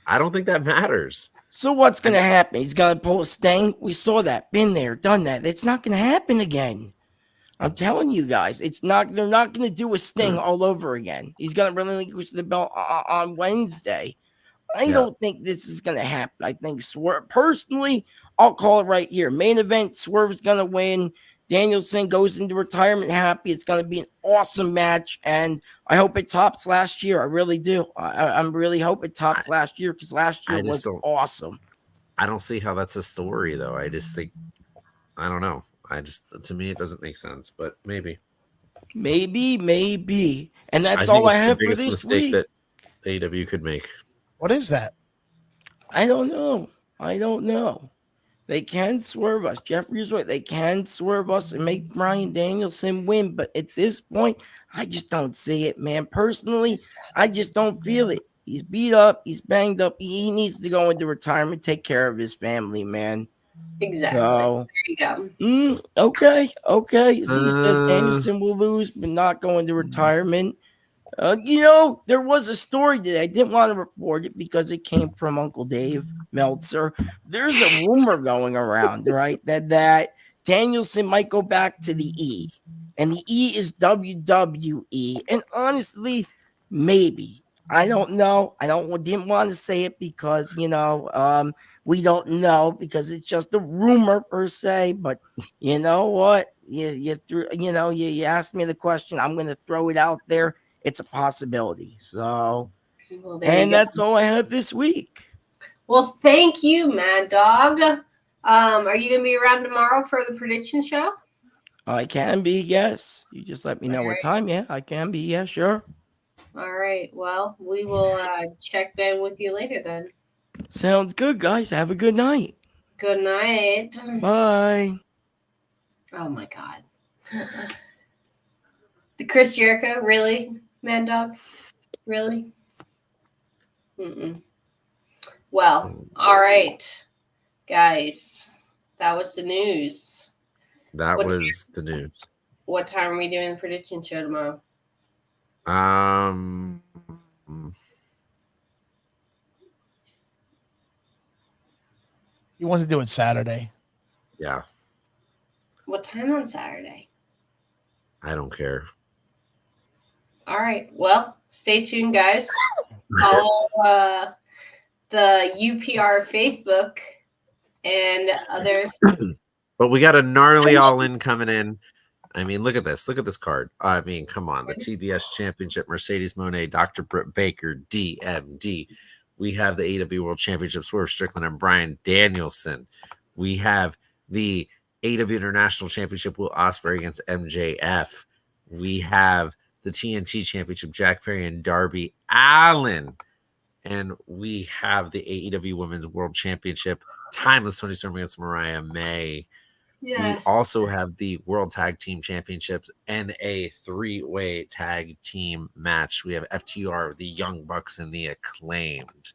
I don't think that matters. So what's going to happen? He's going to pull a Sting. We saw that. Been there, done that. It's not going to happen again. I'm telling you guys, it's not. They're not going to do a Sting all over again. He's going to relinquish the belt on Wednesday. I don't think this is going to happen. I think Swerve. Personally, I'll call it right here. Main event. Swerve is going to win. Danielson goes into retirement happy. It's going to be an awesome match, and I hope it tops last year. I really do. I really hope it tops last year because last year was awesome. I don't see how that's a story, though. I just think, I don't know. To me, it doesn't make sense, but maybe. And that's all I have for this mistake week. That AEW could make. What is that? I don't know. They can swerve us. Jeffrey's right. They can swerve us and make Bryan Danielson win. But at this point, I just don't see it, man. Personally, I just don't feel it. He's beat up. He's banged up. He needs to go into retirement, take care of his family, man. Exactly. So, there you go. Okay. So he says Danielson will lose, but not go into retirement. There was a story today. I didn't want to report it because it came from Uncle Dave Meltzer. There's a rumor going around, right? That Danielson might go back to the E. And the E is WWE. And honestly, maybe. I don't know. Didn't want to say it because, we don't know because it's just a rumor per se. But you know what? You asked me the question. I'm going to throw it out there. It's a possibility. So, and that's all I have this week. Well, thank you, Maddawg. Are you gonna be around tomorrow for the prediction show? I can be, yes. You just let me know what time. Yeah, I can be. Yeah, sure. All right. Well, we will check in with you later then. Sounds good, guys. Have a good night. Good night. Bye. Oh my God. The Chris Jericho, really, Maddawg? Really? Well, all right, guys. That was the news. That was the news. What time are we doing the prediction show tomorrow? He wants to do it Saturday. Yeah. What time on Saturday? I don't care. All right. Well, stay tuned, guys. Follow the UPR Facebook and other. But we got a gnarly all-in coming in. I mean, look at this. Look at this card. I mean, come on. The TBS Championship, Mercedes Moné, Dr. Britt Baker, DMD. We have the AEW World Championship, Swerve Strickland and Bryan Danielson. We have the AEW International Championship, Will Ospreay against MJF. We have the TNT Championship, Jack Perry and Darby Allin. And we have the AEW Women's World Championship, Timeless Toni Storm against Mariah May. Yes. We also have the World Tag Team Championships and a 3-way tag team match. We have FTR, the Young Bucks, and the Acclaimed,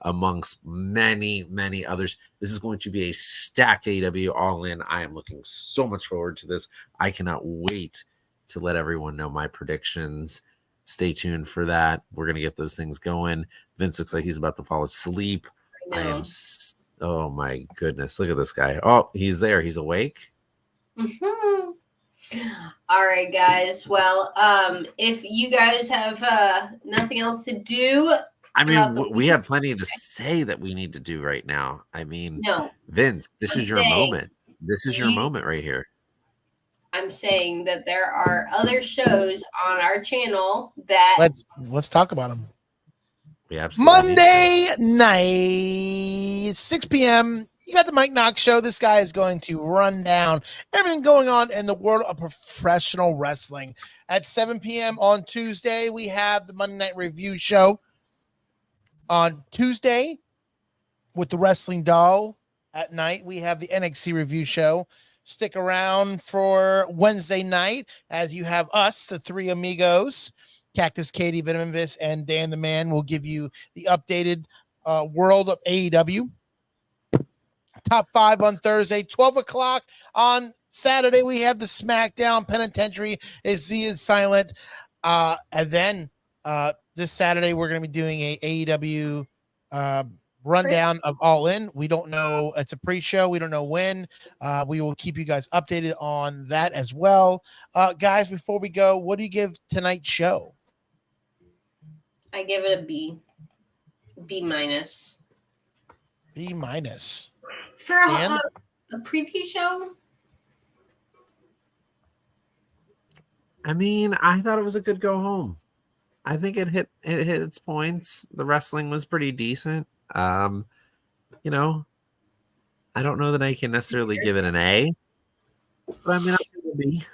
amongst many, many others. This is going to be a stacked AEW All-In. I am looking so much forward to this. I cannot wait to let everyone know my predictions. Stay tuned for that. We're going to get those things going. Vince looks like he's about to fall asleep. I am. Oh my goodness! Look at this guy. Oh, he's there. He's awake. All right, guys. Well, if you guys have nothing else to do, I mean, we have plenty to say that we need to do right now. I mean, no, Vince, this is your moment. This is your moment right here. I'm saying that there are other shows on our channel that let's talk about them. Monday night, 6 p.m. You got the Mike Knox show. This guy is going to run down everything going on in the world of professional wrestling. At 7 p.m. on Tuesday, we have the Monday Night Review Show. On Tuesday, with the Wrestling Doll at night, we have the NXT Review Show. Stick around for Wednesday night as you have us, the three amigos, Cactus Caitie, Venomous Vince, and Dan the Man will give you the updated world of AEW. Top 5 on Thursday, 12 o'clock on Saturday. We have the SmackDown Penitentiary is silent. And then this Saturday, we're going to be doing a AEW rundown of All In. We don't know. It's a pre-show. We don't know when. We will keep you guys updated on that as well. Guys, before we go, what do you give tonight's show? I give it a B. B minus. B minus. For a preview show? I mean, I thought it was a good go home. I think it hit its points. The wrestling was pretty decent. You know, I don't know that I can necessarily give it an A, but I'm gonna give it a B.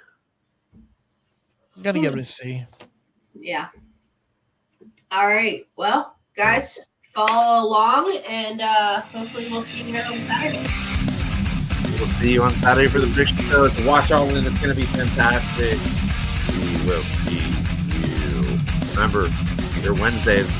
I'm gonna give it a C. Yeah. All right. Well, guys, follow along, and hopefully we'll see you here on Saturday. We'll see you on Saturday for the prediction show. So watch All In. It's going to be fantastic. We will see you. Remember, your Wednesdays.